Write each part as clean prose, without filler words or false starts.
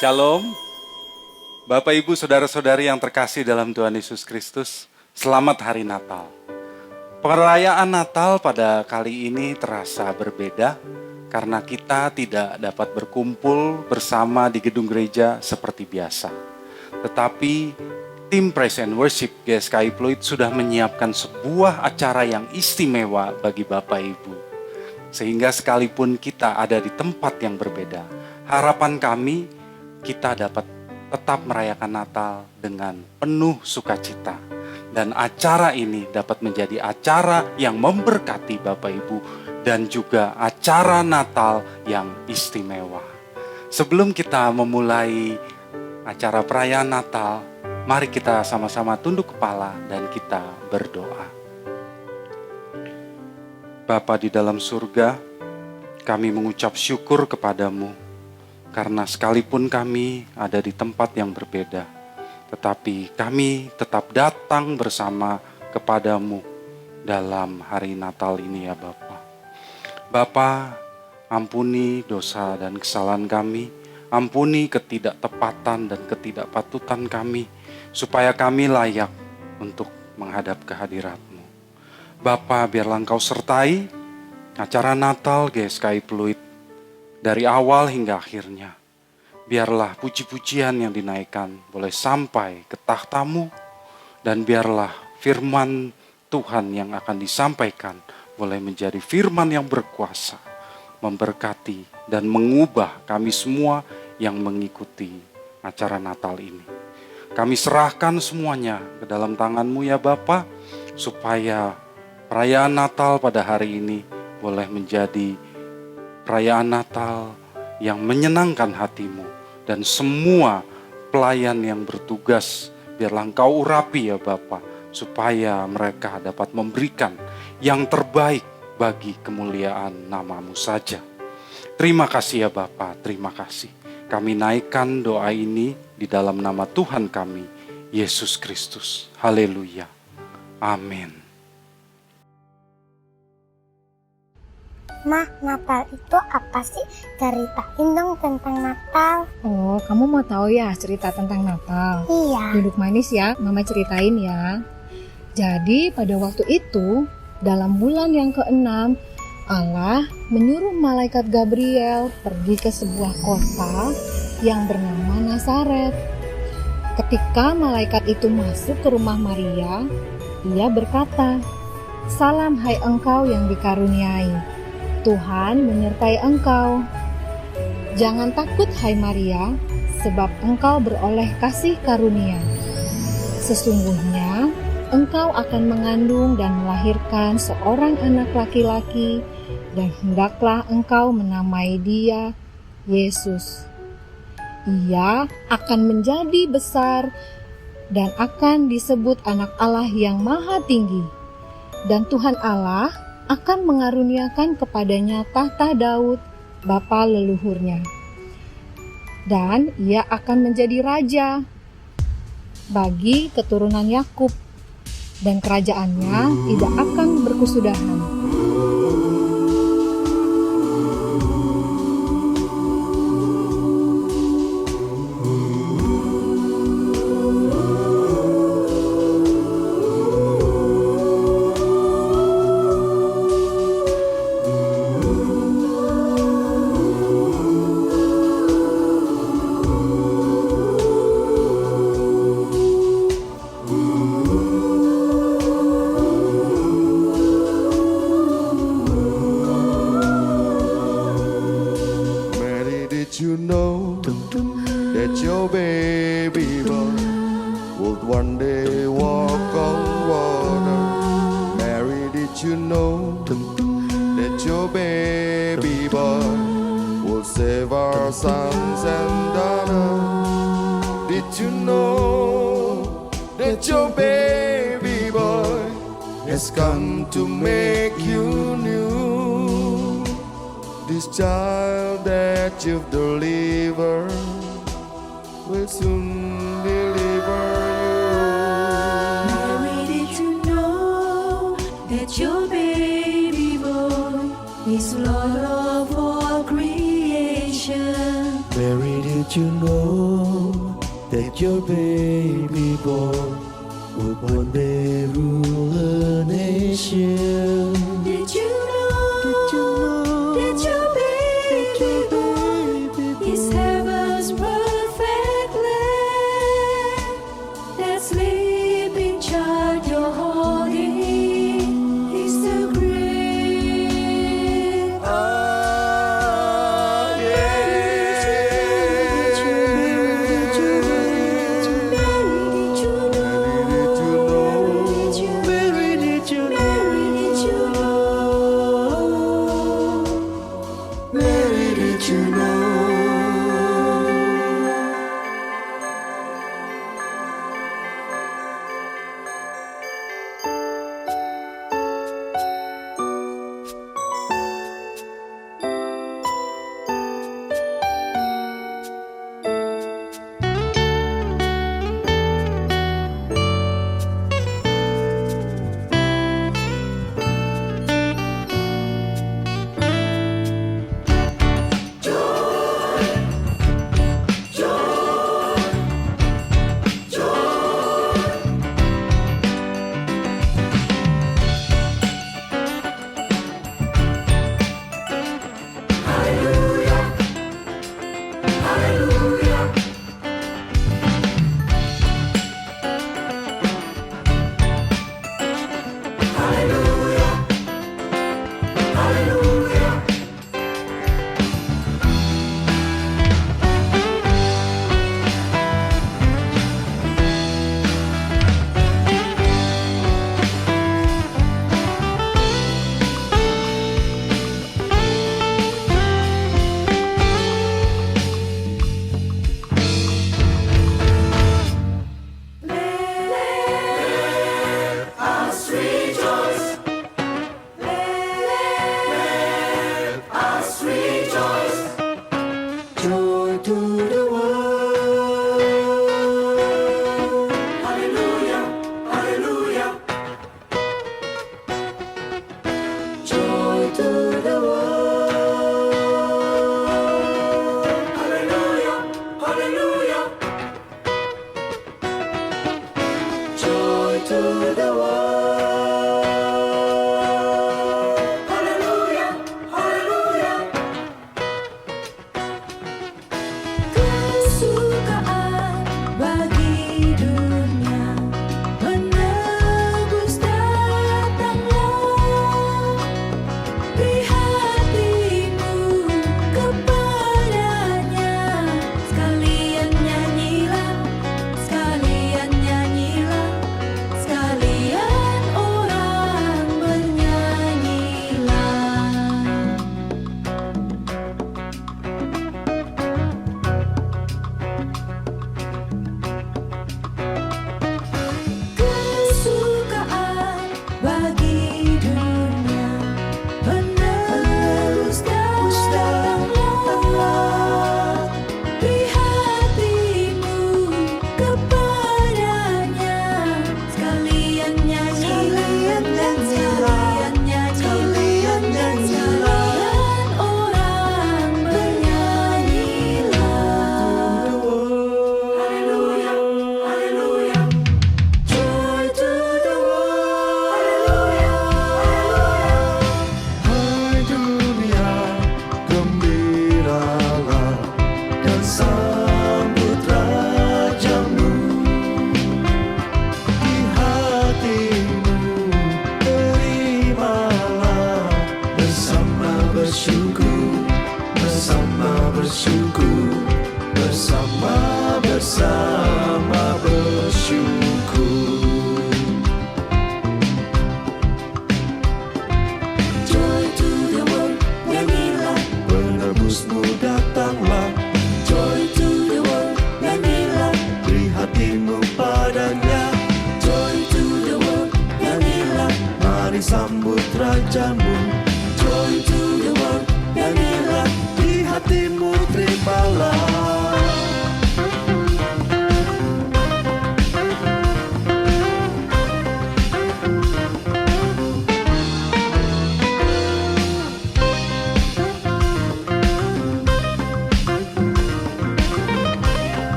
Shalom, Bapak Ibu Saudara-saudari yang terkasih dalam Tuhan Yesus Kristus. Selamat Hari Natal. Perayaan Natal pada kali ini terasa berbeda karena kita tidak dapat berkumpul bersama di gedung gereja seperti biasa. Tetapi tim Praise and Worship GSKI Pluit sudah menyiapkan sebuah acara yang istimewa bagi Bapak Ibu. Sehingga sekalipun kita ada di tempat yang berbeda, harapan kami kita dapat tetap merayakan Natal dengan penuh sukacita. Dan acara ini dapat menjadi acara yang memberkati Bapak Ibu dan juga acara Natal yang istimewa. Sebelum kita memulai acara perayaan Natal, mari kita sama-sama tunduk kepala dan kita berdoa. Bapa di dalam surga, kami mengucap syukur kepadamu. Karena sekalipun kami ada di tempat yang berbeda, tetapi kami tetap datang bersama kepadamu dalam hari Natal ini ya Bapa. Bapa, ampuni dosa dan kesalahan kami, ampuni ketidaktepatan dan ketidakpatutan kami, supaya kami layak untuk menghadap kehadirat-Mu. Bapa, biarlah Engkau sertai acara Natal GSKI Pluit, dari awal hingga akhirnya. Biarlah puji-pujian yang dinaikkan boleh sampai ke tahta-Mu, dan biarlah firman Tuhan yang akan disampaikan boleh menjadi firman yang berkuasa, memberkati dan mengubah kami semua yang mengikuti acara Natal ini. Kami serahkan semuanya ke dalam tangan-Mu ya Bapa, supaya perayaan Natal pada hari ini boleh menjadi perayaan Natal yang menyenangkan hati-Mu, dan semua pelayan yang bertugas biarlah Engkau urapi ya Bapa, supaya mereka dapat memberikan yang terbaik bagi kemuliaan nama-Mu saja. Terima kasih ya Bapa, terima kasih. Kami naikkan doa ini di dalam nama Tuhan kami, Yesus Kristus. Haleluya. Amin. Ma, Natal itu apa sih? Ceritain dong tentang Natal. Oh, kamu mau tahu ya cerita tentang Natal? Iya. Duduk manis ya, Mama ceritain ya. Jadi pada waktu itu, dalam bulan yang ke-6, Allah menyuruh malaikat Gabriel pergi ke sebuah kota yang bernama Nazaret. Ketika malaikat itu masuk ke rumah Maria, ia berkata, "Salam hai engkau yang dikaruniai, Tuhan menyertai engkau. Jangan takut hai Maria, sebab engkau beroleh kasih karunia. Sesungguhnya engkau akan mengandung dan melahirkan seorang anak laki-laki, dan hendaklah engkau menamai dia Yesus. Ia akan menjadi besar dan akan disebut anak Allah yang Maha Tinggi. Dan Tuhan Allah akan mengaruniakan kepadanya tahta Daud, bapa leluhurnya. Dan ia akan menjadi raja bagi keturunan Yakub, dan kerajaannya tidak akan berkesudahan." You know that your baby boy would one day walk on water. Mary, did you know that your baby boy will save our sons and daughters? Did you know that your baby boy has come to make you new? This child that you've delivered will soon deliver you. Mary, did you know that your baby boy is Lord of all creation? Mary, did you know your baby boy would one day rule a nation. Did you know that your baby boy is heaven's perfect lamb? That sleeping child you're holding is the great. Ah, Mary, did you know? Mary, did you know? Joy to the world. Hallelujah, hallelujah. Joy to the world. Hallelujah, hallelujah. Joy to the world. Hallelujah, hallelujah. Kesukaan bagi dunia menebus datanglah. Beri hatimu kepadanya. Sekalian nyanyilah, sekalian nyanyilah, sekalian orang bernyanyilah. Kesukaan bagi dunia menerus datanglah. Beri hatimu kepadanya. Sekalian nyanyilah, sekalian nyanyilah, sekalian orang bernyanyilah. Hallelujah, hallelujah. Joy to the world. Hai dunia, gembiralah dan sambut rajamu. Di hatimu terimalah bersama bersyukur, bersama bersyukur, bersama bersyukur. Joy to the world, nyanyilah. Penebusmu datanglah, Joy to the world, nyanyilah. beri hatimu padanya. Joy to the world, nyanyilah. Mari sambut rajamu. Joy to the world, nyanyilah. Di hatimu terimalah.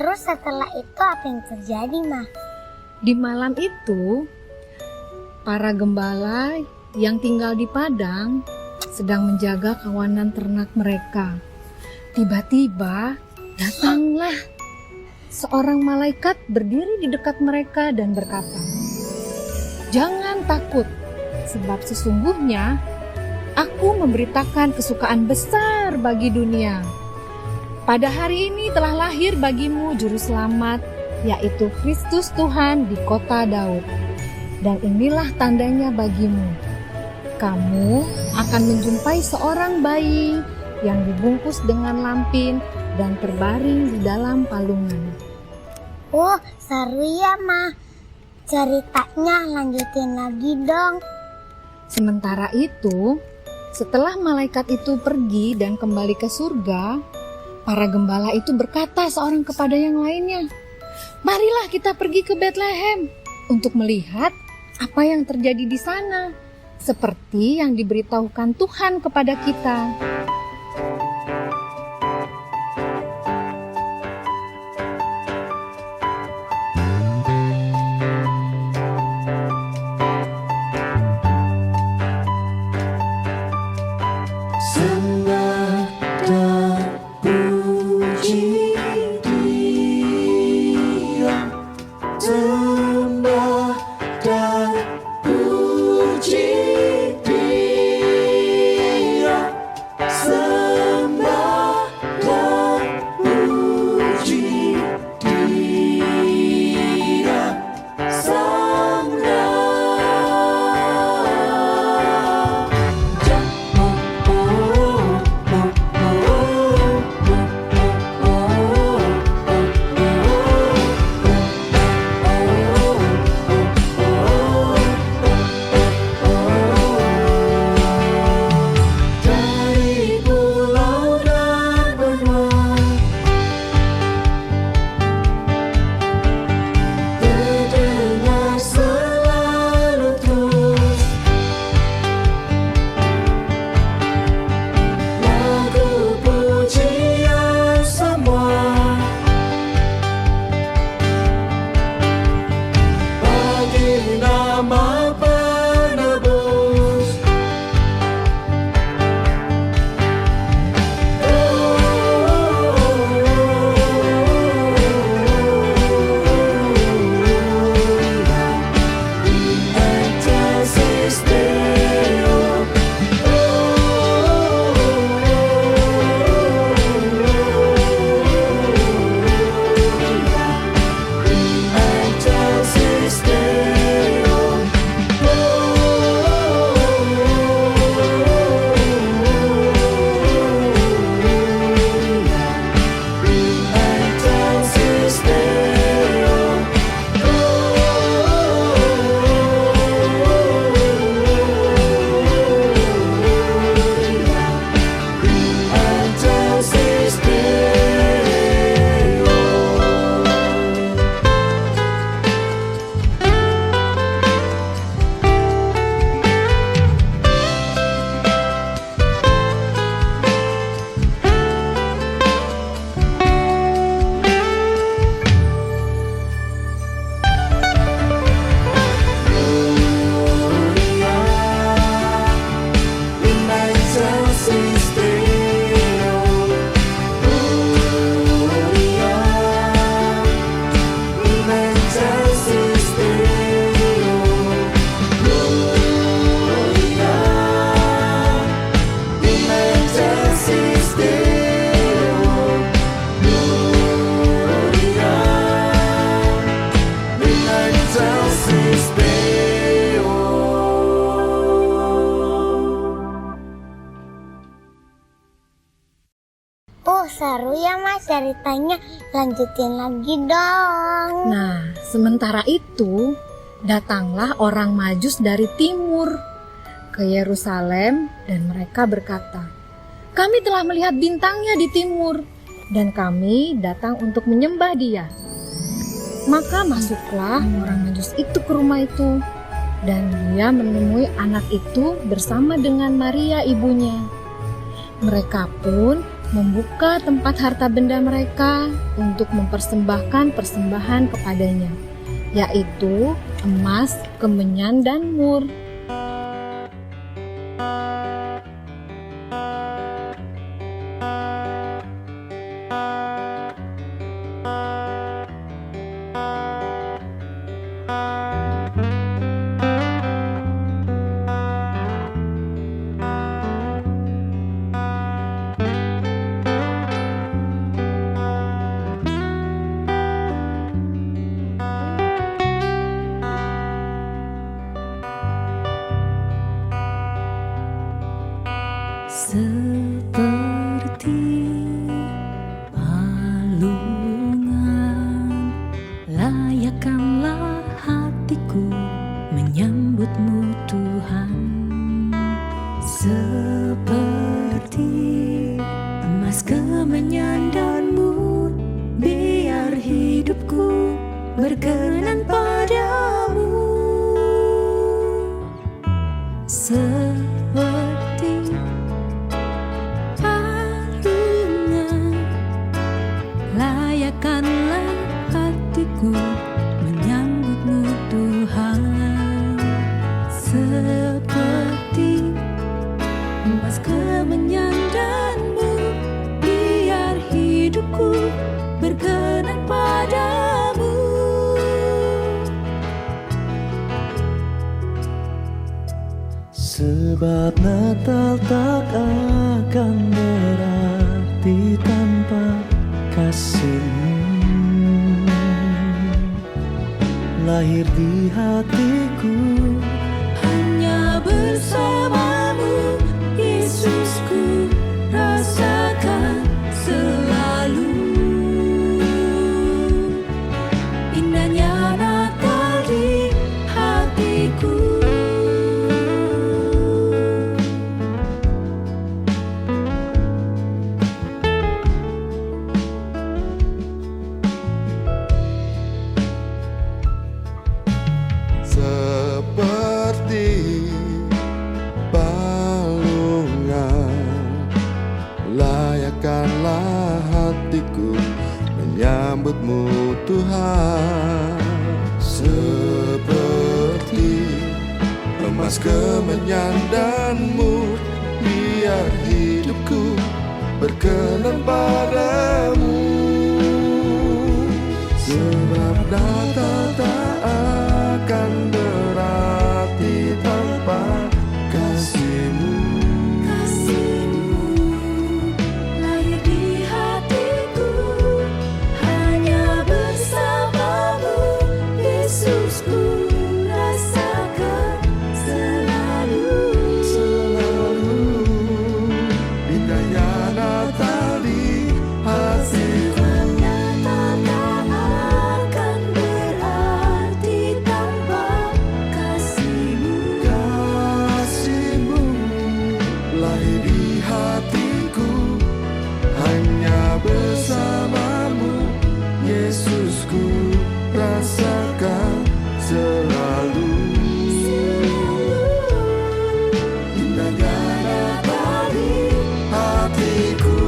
Terus setelah itu apa yang terjadi, Ma? Di malam itu, para gembala yang tinggal di padang sedang menjaga kawanan ternak mereka. Tiba-tiba datanglah seorang malaikat berdiri di dekat mereka dan berkata, "Jangan takut, sebab sesungguhnya aku memberitakan kesukaan besar bagi dunia. Pada hari ini telah lahir bagimu juru selamat, yaitu Kristus Tuhan di kota Daud. Dan inilah tandanya bagimu. Kamu akan menjumpai seorang bayi yang dibungkus dengan lampin dan terbaring di dalam palungan." Oh, seru ya, Ma. Ceritanya lanjutin lagi dong. Sementara itu, setelah malaikat itu pergi dan kembali ke surga, para gembala itu berkata seorang kepada yang lainnya, "Marilah kita pergi ke Betlehem untuk melihat apa yang terjadi di sana, seperti yang diberitahukan Tuhan kepada kita." Sembah dan puji Dia, sembah dan puji Dia, sembah dan puji Dia, Sang dari pulau dan benua, terdengar selalu terus lagu pujian semua bagi nama penebus. Excelsis Deo. Excelsis Deo. Excelsis Deo. Excelsis Deo. Excelsis Deo. Gloria. Excelsis Deo. Gloria. Excelsis Deo. Gloria. Excelsis Deo. Oh, seru ya, Ma, ceritanya. Lanjutin lagi dong. Nah, sementara itu, datanglah orang Majus dari timur ke Yerusalem dan mereka berkata, "Kami telah melihat bintangnya di timur dan kami datang untuk menyembah dia." Maka masuklah orang Majus itu ke rumah itu dan dia menemui anak itu bersama dengan Maria ibunya. Mereka pun membuka tempat harta benda mereka untuk mempersembahkan persembahan kepadanya, yaitu emas, kemenyan, dan mur. Seperti palungan, layakkanlah hatiku menyambutmu Tuhan. Seperti emas, kemenyan, dan mur, biar hidupku berkenan padamu. Seperti palungan, layakkanlah hatiku menyambutmu Tuhan. Seperti emas, kemenyan, dan mur, biar hidupku berkenan padamu. Sebab Natal tak akan berarti tanpa kasih-Mu. Lahir di hatiku, Hanya bersamamu, Yesusku, rasakan selalu indahnya Natal di hatiku. Seperti palungan, layakkanlah hatiku menyambutmu Tuhan. Seperti emas, kemenyan, dan mur, biar hidupku berkenan padamu. Sebab Natal tak akan berarti tanpa kasih-Mu. Lahir di hatiku, hanya bersamamu, Yesusku, rasakan selalu Indahnya Natal di hatiku. Natal tak akan berarti tanpa kasih-Mu. Kasih-Mu lahir di hatiku, hanya bersamamu, Yesusku, rasakan selalu indahnya Natal di hatiku.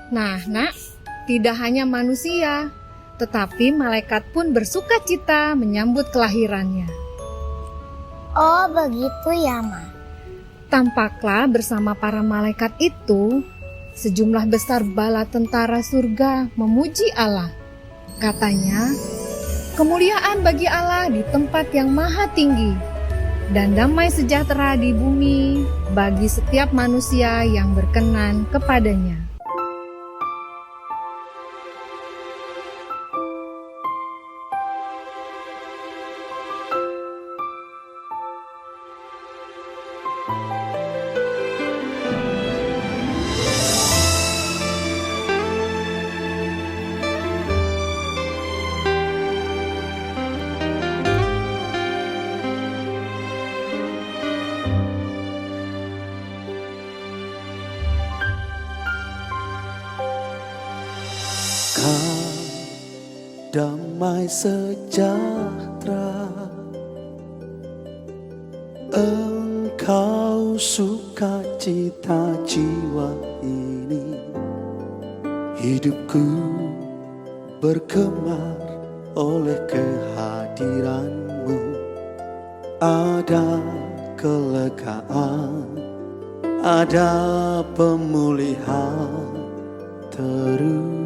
Nah, Nak, tidak hanya manusia, tetapi malaikat pun bersuka cita menyambut kelahirannya. Oh, begitu ya, Ma. Tampaklah bersama para malaikat itu, sejumlah besar bala tentara surga memuji Allah. Katanya, kemuliaan bagi Allah di tempat yang maha tinggi, dan damai sejahtera di bumi bagi setiap manusia yang berkenan kepadanya. Kau damai sejahtera, Engkau sukacita jiwa ini. Hidupku bergemar oleh kehadiranmu. Ada kelegaan, ada pemulihan terus.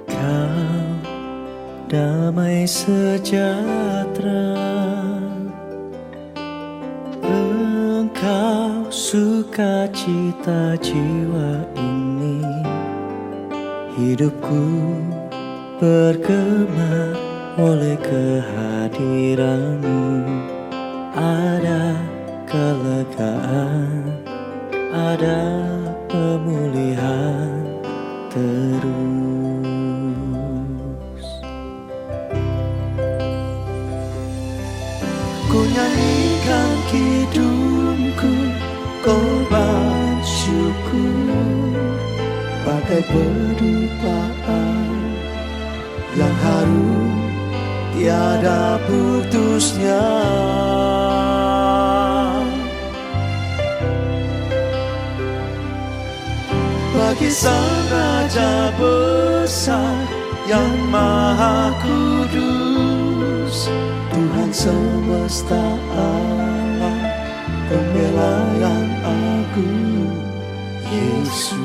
Kau damai sejahtera, Engkau sukacita jiwa ini. Hidupku bergemar oleh kehadiranmu. Ada kelegaan, ada pemulihan terus. Ku nyanyikan kidungku, korban syukur, bagai pedupaan yang harum tiada putusnya. Bagi Sang Raja besar yang maha kudus, Tuhan semesta alam, pembela yang agung, Yesus.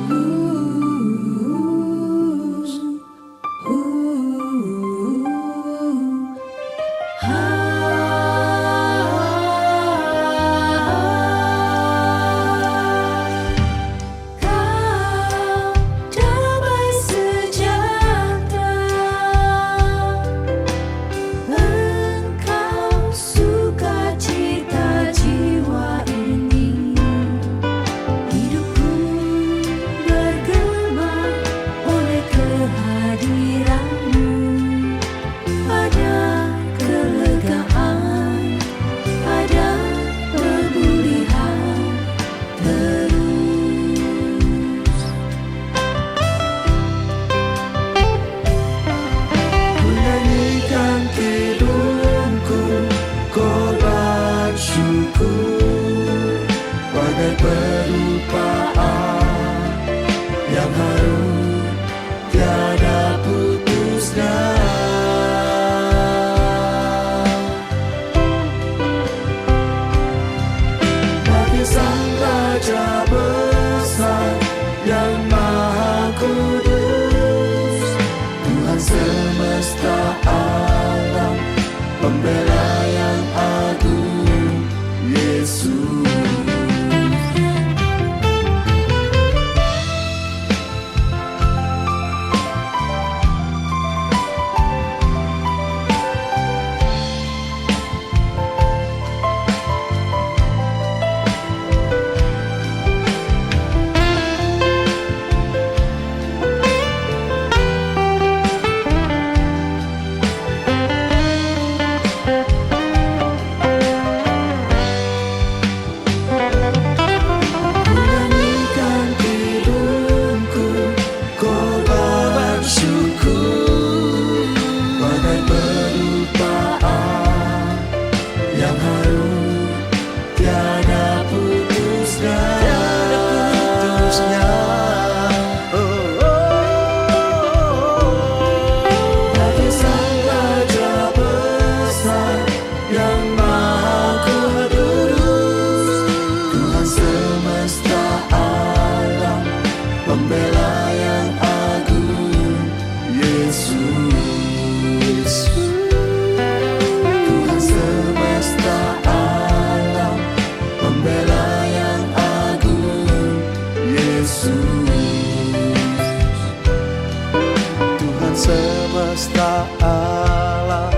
semesta Allah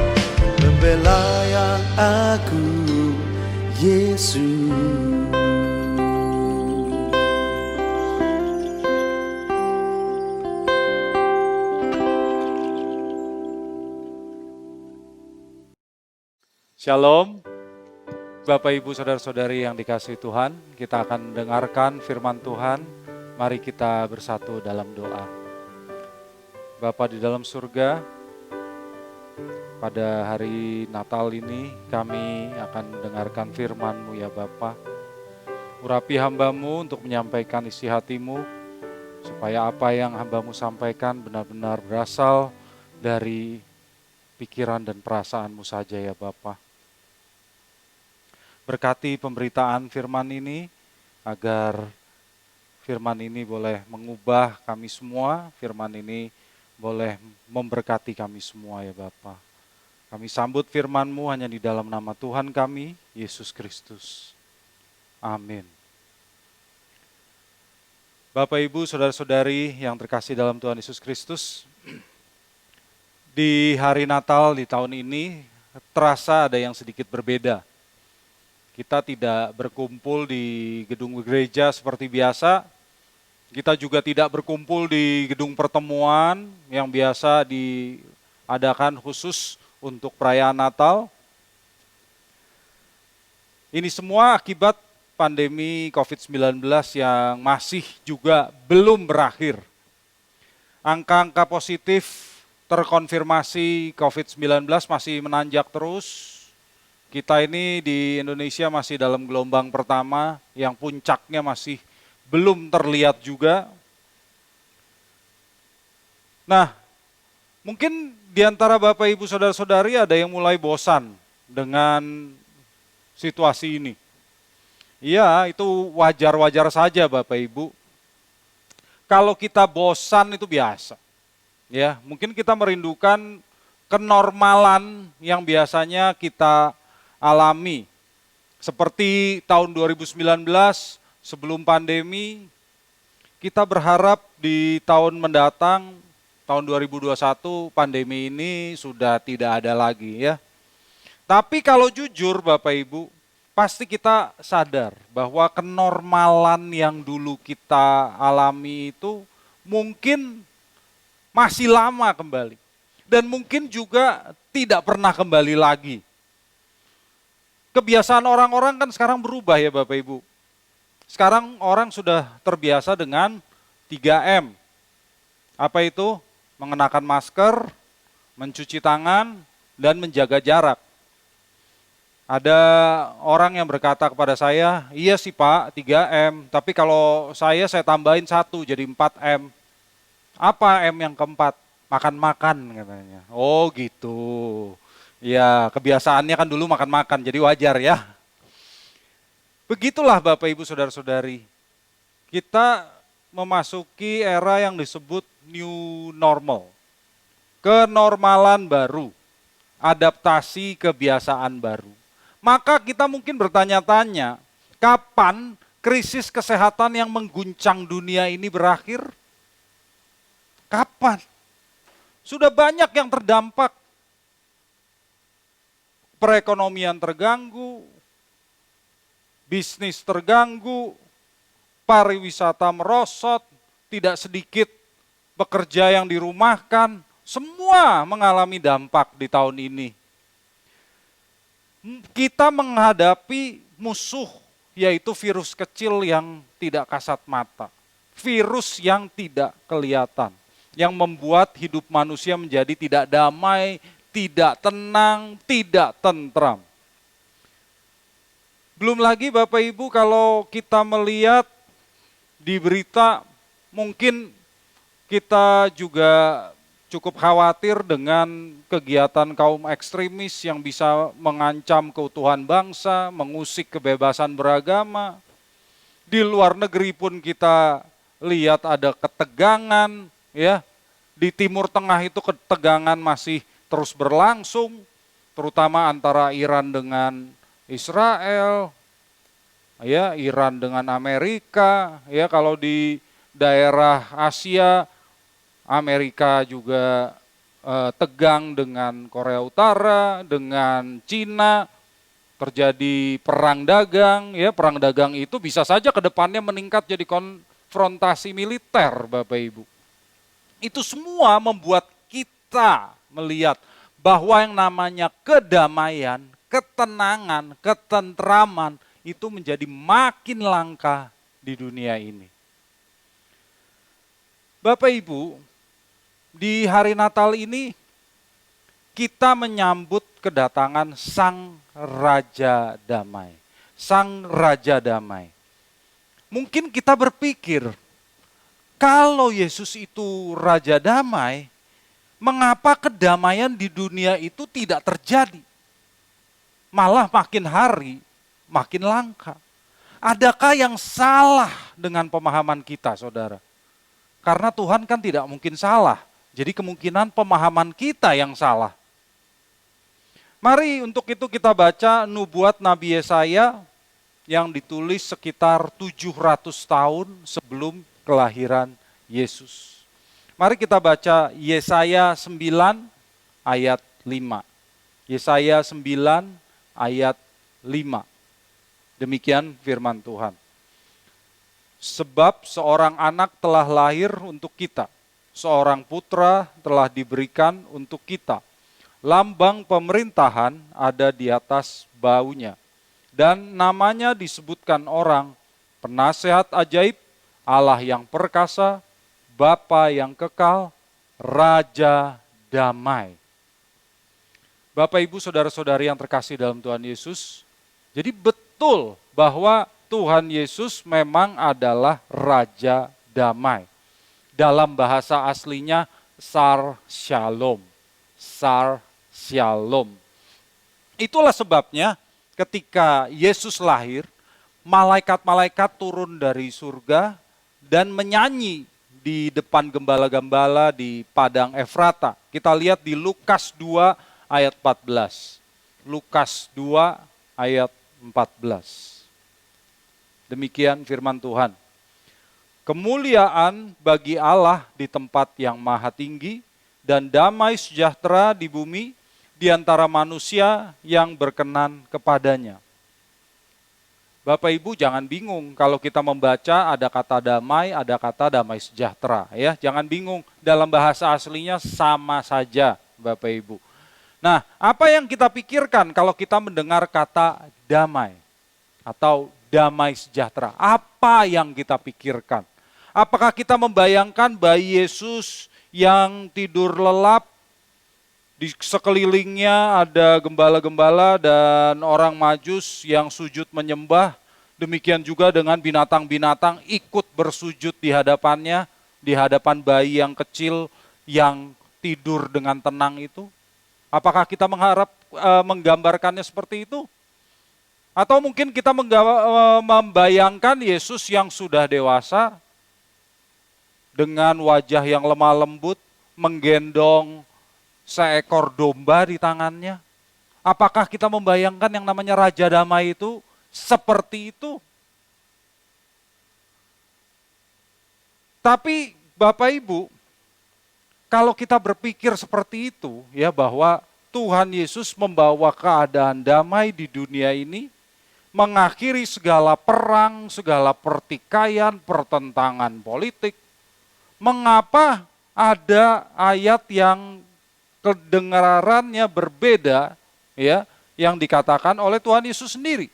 membela yang agung, Yesus. Shalom, Bapak Ibu Saudara-saudari yang dikasihi Tuhan, kita akan mendengarkan firman Tuhan. Mari kita bersatu dalam doa. Bapa di dalam surga, pada hari Natal ini kami akan mendengarkan firman-Mu ya Bapa. Urapi hamba-Mu untuk menyampaikan isi hati-Mu, supaya apa yang hamba-Mu sampaikan benar-benar berasal dari pikiran dan perasaan-Mu saja ya Bapa. Berkati pemberitaan firman ini, agar firman ini boleh mengubah kami semua, firman ini boleh memberkati kami semua ya Bapa. Kami sambut firman-Mu hanya di dalam nama Tuhan kami, Yesus Kristus. Amin. Bapak, Ibu, Saudara-saudari yang terkasih dalam Tuhan Yesus Kristus, di hari Natal di tahun ini terasa ada yang sedikit berbeda. Kita tidak berkumpul di gedung gereja seperti biasa. Kita juga tidak berkumpul di gedung pertemuan yang biasa diadakan khusus untuk perayaan Natal. Ini semua akibat pandemi COVID-19 yang masih juga belum berakhir. Angka-angka positif terkonfirmasi COVID-19 masih menanjak terus. Kita ini di Indonesia masih dalam gelombang pertama yang puncaknya masih belum terlihat juga. Nah, mungkin di antara Bapak Ibu Saudara-saudari ada yang mulai bosan dengan situasi ini. Iya, itu wajar-wajar saja Bapak Ibu. Kalau kita bosan itu biasa. Ya, mungkin kita merindukan kenormalan yang biasanya kita alami. Seperti tahun 2019 sebelum pandemi, kita berharap di tahun mendatang, tahun 2021 pandemi ini sudah tidak ada lagi ya. Tapi kalau jujur Bapak Ibu, pasti kita sadar bahwa kenormalan yang dulu kita alami itu mungkin masih lama kembali. Dan mungkin juga tidak pernah kembali lagi. Kebiasaan orang-orang kan sekarang berubah ya Bapak Ibu. Sekarang orang sudah terbiasa dengan 3M. Apa itu? Mengenakan masker, mencuci tangan, dan menjaga jarak. Ada orang yang berkata kepada saya, iya sih Pak 3M, tapi kalau saya tambahin 1 jadi 4M. Apa M yang keempat? Makan-makan katanya. Oh gitu. Ya, kebiasaannya kan dulu makan-makan, jadi wajar ya. Begitulah Bapak Ibu Saudara-saudari. Kita memasuki era yang disebut new normal. Kenormalan baru, adaptasi kebiasaan baru. Maka kita mungkin bertanya-tanya, kapan krisis kesehatan yang mengguncang dunia ini berakhir? Kapan? Sudah banyak yang terdampak. Perekonomian terganggu, bisnis terganggu, pariwisata merosot, tidak sedikit pekerja yang dirumahkan, semua mengalami dampak di tahun ini. Kita menghadapi musuh, yaitu virus kecil yang tidak kasat mata, virus yang tidak kelihatan, yang membuat hidup manusia menjadi tidak damai, tidak tenang, tidak tentram. Belum lagi Bapak Ibu kalau kita melihat di berita, mungkin kita juga cukup khawatir dengan kegiatan kaum ekstremis yang bisa mengancam keutuhan bangsa, mengusik kebebasan beragama. Di luar negeri pun kita lihat ada ketegangan, ya. Di Timur Tengah itu ketegangan masih terus berlangsung, terutama antara Iran dengan Israel, ya, Iran dengan Amerika, ya, kalau di daerah Asia, Amerika juga tegang dengan Korea Utara, dengan Cina, terjadi perang dagang, ya perang dagang itu bisa saja ke depannya meningkat jadi konfrontasi militer, Bapak Ibu. Itu semua membuat kita melihat bahwa yang namanya kedamaian, ketenangan, ketentraman itu menjadi makin langka di dunia ini. Bapak Ibu, di hari Natal ini kita menyambut kedatangan Sang Raja Damai. Sang Raja Damai. Mungkin kita berpikir, kalau Yesus itu Raja Damai, mengapa kedamaian di dunia itu tidak terjadi? Malah makin hari, makin langka. Adakah yang salah dengan pemahaman kita, saudara? Karena Tuhan kan tidak mungkin salah. Jadi kemungkinan pemahaman kita yang salah. Mari untuk itu kita baca nubuat Nabi Yesaya yang ditulis sekitar 700 tahun sebelum kelahiran Yesus. Mari kita baca Yesaya 9 ayat 5. Yesaya 9 ayat 5. Demikian firman Tuhan. Sebab seorang anak telah lahir untuk kita, seorang putra telah diberikan untuk kita. Lambang pemerintahan ada di atas baunya. Dan namanya disebutkan orang, Penasehat ajaib, Allah yang perkasa, Bapa yang kekal, Raja damai. Bapak, Ibu, saudara-saudari yang terkasih dalam Tuhan Yesus, jadi betul bahwa Tuhan Yesus memang adalah Raja damai. Dalam bahasa aslinya Sar Shalom. Sar Shalom. Itulah sebabnya ketika Yesus lahir, malaikat-malaikat turun dari surga dan menyanyi di depan gembala-gembala di padang Efrata. Kita lihat di Lukas 2 ayat 14. Lukas 2 ayat 14. Demikian firman Tuhan. Kemuliaan bagi Allah di tempat yang maha tinggi dan damai sejahtera di bumi di antara manusia yang berkenan kepadanya. Bapak Ibu jangan bingung kalau kita membaca ada kata damai, ada kata damai sejahtera, ya. Jangan bingung, dalam bahasa aslinya sama saja, Bapak Ibu. Nah, apa yang kita pikirkan kalau kita mendengar kata damai atau damai sejahtera? Apa yang kita pikirkan? Apakah kita membayangkan bayi Yesus yang tidur lelap, di sekelilingnya ada gembala-gembala dan orang Majus yang sujud menyembah, demikian juga dengan binatang-binatang ikut bersujud di hadapannya, di hadapan bayi yang kecil yang tidur dengan tenang itu? Apakah kita menggambarkannya seperti itu? Atau mungkin kita membayangkan Yesus yang sudah dewasa, dengan wajah yang lemah lembut, menggendong seekor domba di tangannya. Apakah kita membayangkan yang namanya Raja Damai itu seperti itu? Tapi Bapak Ibu, kalau kita berpikir seperti itu, ya, bahwa Tuhan Yesus membawa keadaan damai di dunia ini, mengakhiri segala perang, segala pertikaian, pertentangan politik. Mengapa ada ayat yang kedengarannya berbeda, ya, yang dikatakan oleh Tuhan Yesus sendiri?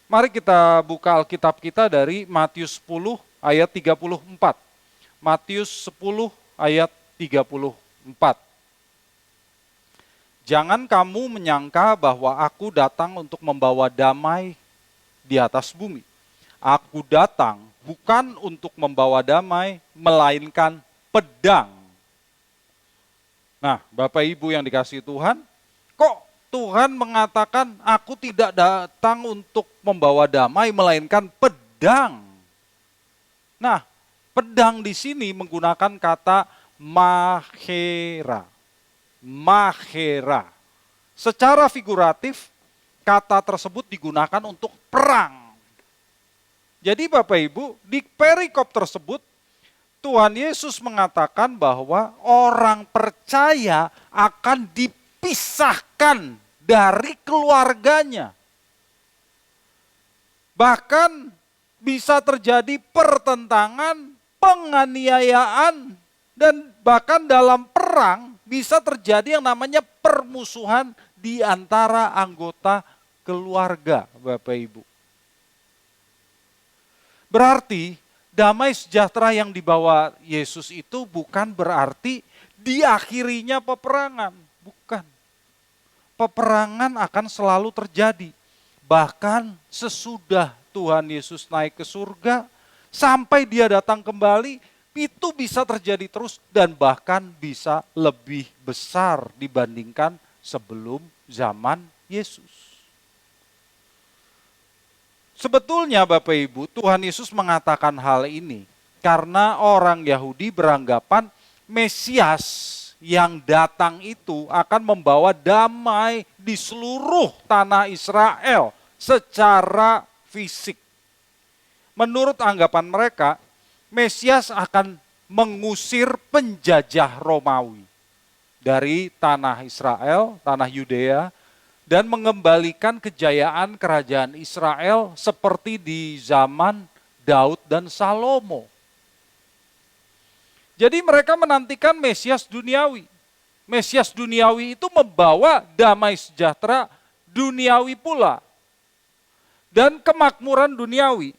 Mari kita buka Alkitab kita dari Matius 10 ayat 34. Matius 10 ayat 34. Jangan kamu menyangka bahwa aku datang untuk membawa damai di atas bumi. Aku datang bukan untuk membawa damai, melainkan pedang. Nah, Bapak Ibu yang dikasihi Tuhan, kok Tuhan mengatakan aku tidak datang untuk membawa damai, melainkan pedang? Nah, pedang di sini menggunakan kata mahera. Mahera. Secara figuratif, kata tersebut digunakan untuk perang. Jadi Bapak Ibu, di perikop tersebut, Tuhan Yesus mengatakan bahwa orang percaya akan dipisahkan dari keluarganya. Bahkan bisa terjadi pertentangan, penganiayaan, dan bahkan dalam perang bisa terjadi yang namanya permusuhan di antara anggota keluarga, Bapak Ibu. Berarti damai sejahtera yang dibawa Yesus itu bukan berarti diakhirinya peperangan. Bukan. Peperangan akan selalu terjadi. Bahkan sesudah Tuhan Yesus naik ke surga, sampai dia datang kembali, itu bisa terjadi terus dan bahkan bisa lebih besar dibandingkan sebelum zaman Yesus. Sebetulnya Bapak Ibu, Tuhan Yesus mengatakan hal ini karena orang Yahudi beranggapan Mesias yang datang itu akan membawa damai di seluruh tanah Israel secara fisik. Menurut anggapan mereka, Mesias akan mengusir penjajah Romawi dari tanah Israel, tanah Yudea, dan mengembalikan kejayaan kerajaan Israel seperti di zaman Daud dan Salomo. Jadi mereka menantikan Mesias duniawi. Mesias duniawi itu membawa damai sejahtera duniawi pula. Dan kemakmuran duniawi.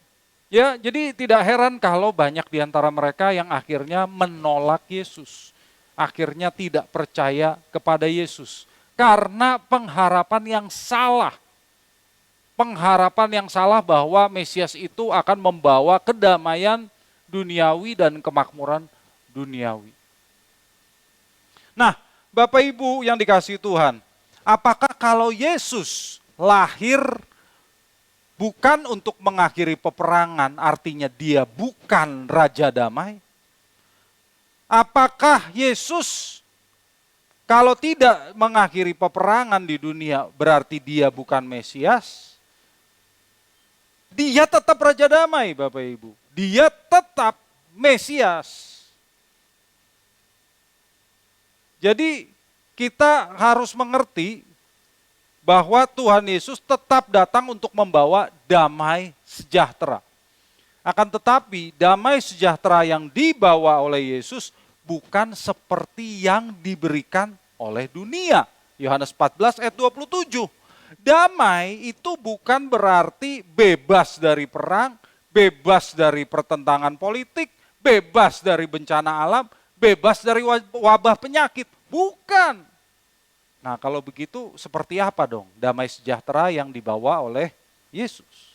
Ya, jadi tidak heran kalau banyak di antara mereka yang akhirnya menolak Yesus. Akhirnya tidak percaya kepada Yesus. Karena pengharapan yang salah. Pengharapan yang salah bahwa Mesias itu akan membawa kedamaian duniawi dan kemakmuran duniawi. Nah, Bapak Ibu yang dikasihi Tuhan, apakah kalau Yesus lahir bukan untuk mengakhiri peperangan, artinya dia bukan Raja Damai? Apakah Yesus kalau tidak mengakhiri peperangan di dunia berarti dia bukan Mesias? Dia tetap Raja Damai, Bapak Ibu. Dia tetap Mesias. Jadi kita harus mengerti bahwa Tuhan Yesus tetap datang untuk membawa damai sejahtera. Akan tetapi damai sejahtera yang dibawa oleh Yesus bukan seperti yang diberikan oleh dunia. Yohanes 14 ayat 27. Damai itu bukan berarti bebas dari perang, bebas dari pertentangan politik, bebas dari bencana alam, bebas dari wabah penyakit. Bukan. Nah, kalau begitu seperti apa dong damai sejahtera yang dibawa oleh Yesus?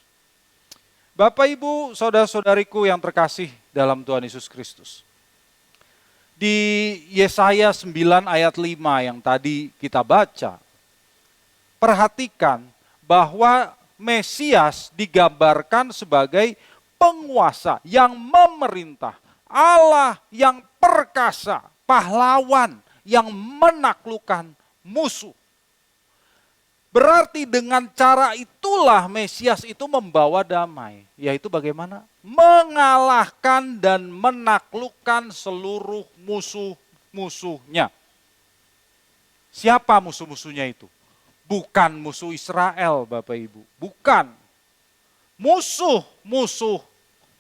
Bapak, Ibu, saudara-saudariku yang terkasih dalam Tuhan Yesus Kristus. Di Yesaya 9 ayat 5 yang tadi kita baca, perhatikan bahwa Mesias digambarkan sebagai penguasa yang memerintah, Allah yang perkasa, pahlawan yang menaklukkan musuh. Berarti dengan cara itulah Mesias itu membawa damai. Yaitu bagaimana? Mengalahkan dan menaklukkan seluruh musuh-musuhnya. Siapa musuh-musuhnya itu? Bukan musuh Israel, Bapak Ibu. Bukan. Musuh-musuh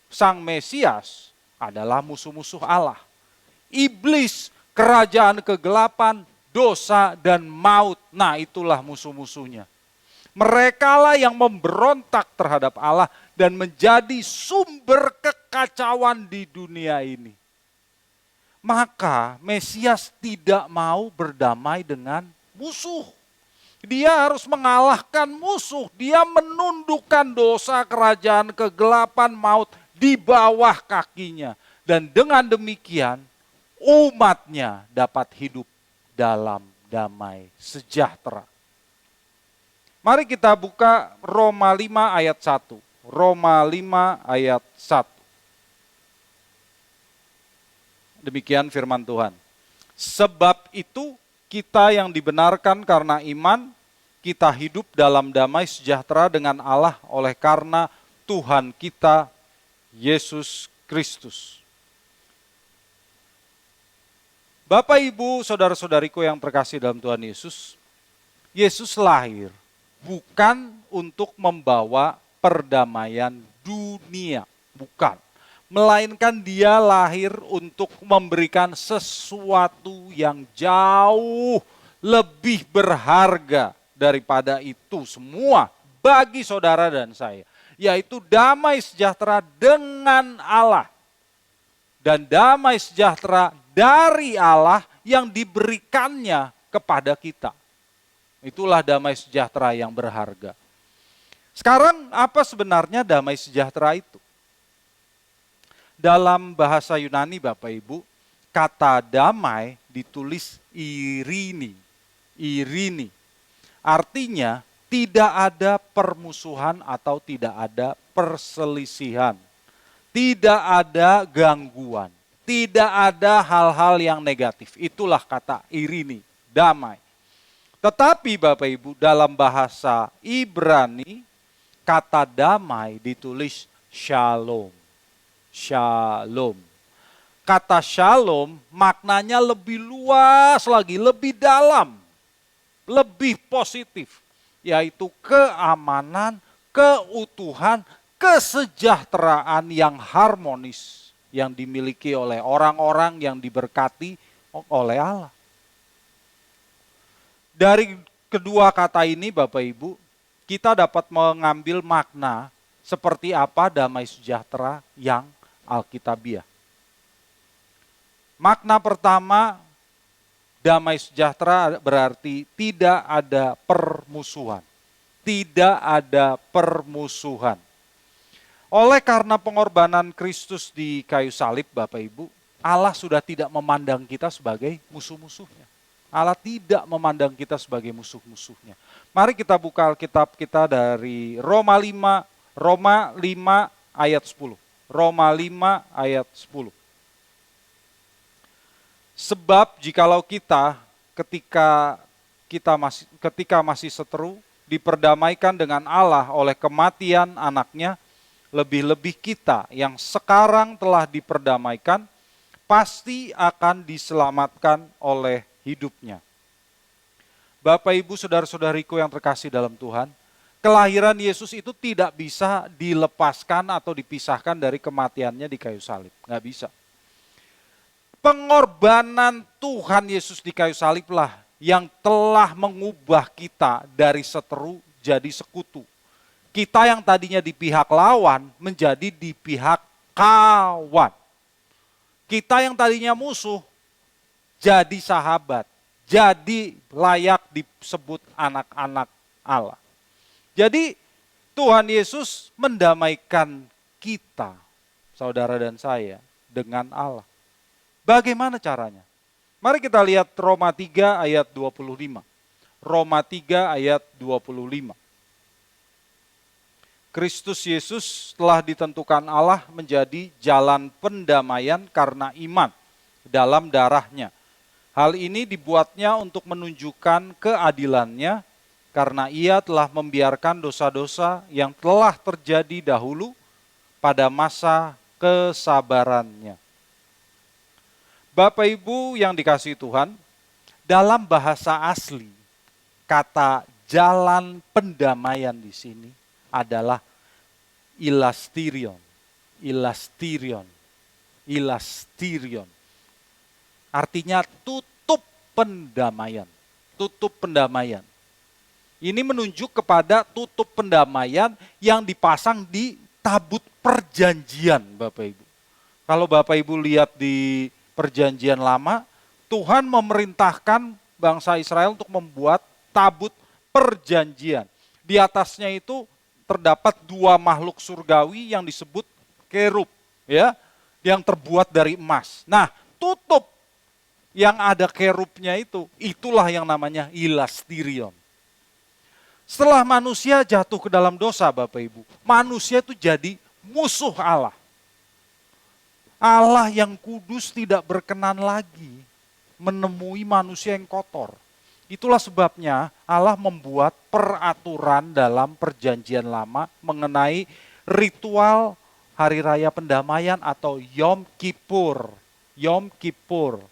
Sang Mesias adalah musuh-musuh Allah. Iblis, kerajaan kegelapan, dosa dan maut. Nah, itulah musuh-musuhnya. Merekalah yang memberontak terhadap Allah dan menjadi sumber kekacauan di dunia ini. Maka Mesias tidak mau berdamai dengan musuh. Dia harus mengalahkan musuh. Dia menundukkan dosa, kerajaan kegelapan, maut di bawah kakinya. Dan dengan demikian umatnya dapat hidup dalam damai sejahtera. Mari kita buka Roma 5 ayat 1. Roma 5 ayat 1. Demikian firman Tuhan. Sebab itu kita yang dibenarkan karena iman, kita hidup dalam damai sejahtera dengan Allah oleh karena Tuhan kita, Yesus Kristus. Bapak, Ibu, saudara-saudariku yang terkasih dalam Tuhan Yesus, Yesus lahir bukan untuk membawa perdamaian dunia, bukan. Melainkan dia lahir untuk memberikan sesuatu yang jauh lebih berharga daripada itu semua bagi saudara dan saya, yaitu damai sejahtera dengan Allah. Dan damai sejahtera dari Allah yang diberikannya kepada kita. Itulah damai sejahtera yang berharga. Sekarang apa sebenarnya damai sejahtera itu? Dalam bahasa Yunani Bapak Ibu, kata damai ditulis irini. Irini. Artinya tidak ada permusuhan atau tidak ada perselisihan. Tidak ada gangguan, tidak ada hal-hal yang negatif. Itulah kata irini, damai. Tetapi Bapak Ibu, dalam bahasa Ibrani, kata damai ditulis shalom. Shalom. Kata shalom maknanya lebih luas lagi, lebih dalam, lebih positif. Yaitu keamanan, keutuhan, kesejahteraan yang harmonis yang dimiliki oleh orang-orang yang diberkati oleh Allah. Dari kedua kata ini Bapak Ibu, kita dapat mengambil makna seperti apa damai sejahtera yang alkitabiah. Makna pertama, damai sejahtera berarti tidak ada permusuhan. Tidak ada permusuhan. Oleh karena pengorbanan Kristus di kayu salib Bapak Ibu, Allah sudah tidak memandang kita sebagai musuh-musuhnya. Allah tidak memandang kita sebagai musuh-musuhnya. Mari kita buka Alkitab kita dari Roma 5 ayat 10. Roma 5 ayat 10. Sebab jikalau kita ketika masih seteru diperdamaikan dengan Allah oleh kematian anaknya, lebih-lebih kita yang sekarang telah diperdamaikan pasti akan diselamatkan oleh hidupnya. Bapak, Ibu, saudara-saudariku yang terkasih dalam Tuhan, kelahiran Yesus itu tidak bisa dilepaskan atau dipisahkan dari kematiannya di kayu salib. Nggak bisa. Pengorbanan Tuhan Yesus di kayu saliblah yang telah mengubah kita dari seteru jadi sekutu. Kita yang tadinya di pihak lawan menjadi di pihak kawan. Kita yang tadinya musuh jadi sahabat, jadi layak disebut anak-anak Allah. Jadi Tuhan Yesus mendamaikan kita, saudara dan saya, dengan Allah. Bagaimana caranya? Mari kita lihat Roma 3 ayat 25. Roma 3 ayat 25. Kristus Yesus telah ditentukan Allah menjadi jalan pendamaian karena iman dalam darahnya. Hal ini dibuatnya untuk menunjukkan keadilannya karena ia telah membiarkan dosa-dosa yang telah terjadi dahulu pada masa kesabarannya. Bapak Ibu yang dikasihi Tuhan, dalam bahasa asli, kata jalan pendamaian di sini adalah ilasterion. Ilasterion. Ilasterion. Artinya tutup pendamaian. Tutup pendamaian. Ini menunjuk kepada tutup pendamaian yang dipasang di tabut perjanjian, Bapak Ibu. Kalau Bapak Ibu lihat di perjanjian lama, Tuhan memerintahkan bangsa Israel untuk membuat tabut perjanjian. Di atasnya itu terdapat dua makhluk surgawi yang disebut kerub, ya, yang terbuat dari emas. Nah, tutup yang ada kerubnya itulah yang namanya ilasterion. Setelah manusia jatuh ke dalam dosa, Bapak Ibu, manusia itu jadi musuh Allah. Allah yang kudus tidak berkenan lagi menemui manusia yang kotor. Itulah sebabnya Allah membuat peraturan dalam perjanjian lama mengenai ritual hari raya pendamaian atau Yom Kippur. Yom Kippur.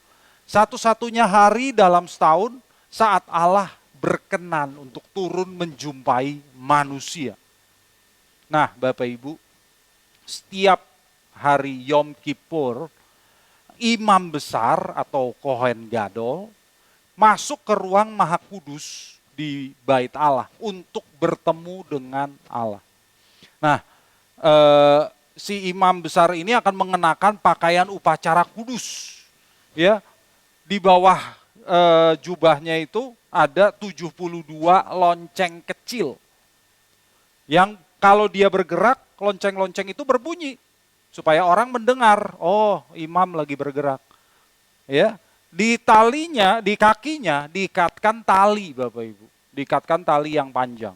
Satu-satunya hari dalam setahun saat Allah berkenan untuk turun menjumpai manusia. Nah, Bapak Ibu, setiap hari Yom Kippur, imam besar atau Kohen Gadol masuk ke ruang Maha Kudus di Bait Allah untuk bertemu dengan Allah. Nah, si imam besar ini akan mengenakan pakaian upacara kudus. Ya, di bawah jubahnya itu ada 72 lonceng kecil. Yang kalau dia bergerak, lonceng-lonceng itu berbunyi supaya orang mendengar, oh, imam lagi bergerak. Ya, di talinya, di kakinya diikatkan tali, Bapak Ibu. Diikatkan tali yang panjang.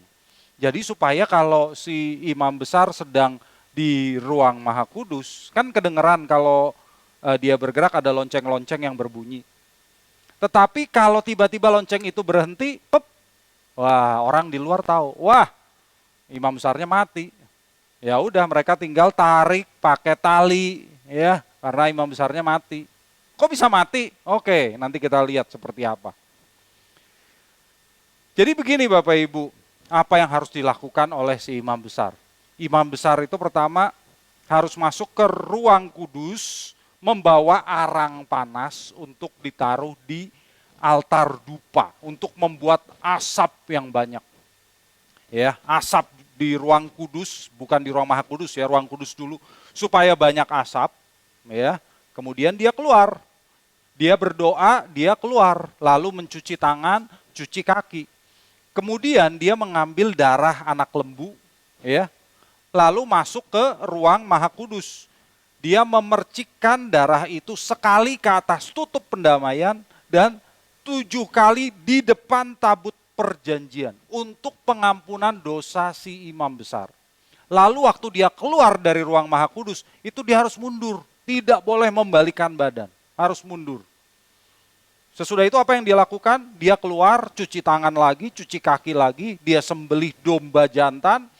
Jadi supaya kalau si imam besar sedang di ruang Maha Kudus, kan kedengeran kalau dia bergerak ada lonceng-lonceng yang berbunyi. Tetapi kalau tiba-tiba lonceng itu berhenti, pep, wah, orang di luar tahu, wah, imam besarnya mati. Ya udah, mereka tinggal tarik pakai tali, ya, karena imam besarnya mati. Kok bisa mati? Oke, nanti kita lihat seperti apa. Jadi begini Bapak Ibu, apa yang harus dilakukan oleh si imam besar? Imam besar itu pertama harus masuk ke ruang kudus, membawa arang panas untuk ditaruh di altar dupa, untuk membuat asap yang banyak. Ya, asap di ruang kudus, bukan di ruang Maha Kudus ya, ruang kudus dulu, supaya banyak asap, ya. Kemudian dia keluar, dia berdoa, dia keluar, lalu mencuci tangan, cuci kaki. Kemudian dia mengambil darah anak lembu, ya, lalu masuk ke ruang Maha Kudus. Dia memercikkan darah itu sekali ke atas tutup pendamaian dan 7 kali di depan tabut perjanjian untuk pengampunan dosa si imam besar. Lalu waktu dia keluar dari ruang Maha Kudus, itu dia harus mundur. Tidak boleh membalikan badan, harus mundur. Sesudah itu apa yang dia lakukan? Dia keluar, cuci tangan lagi, cuci kaki lagi, dia sembelih domba jantan,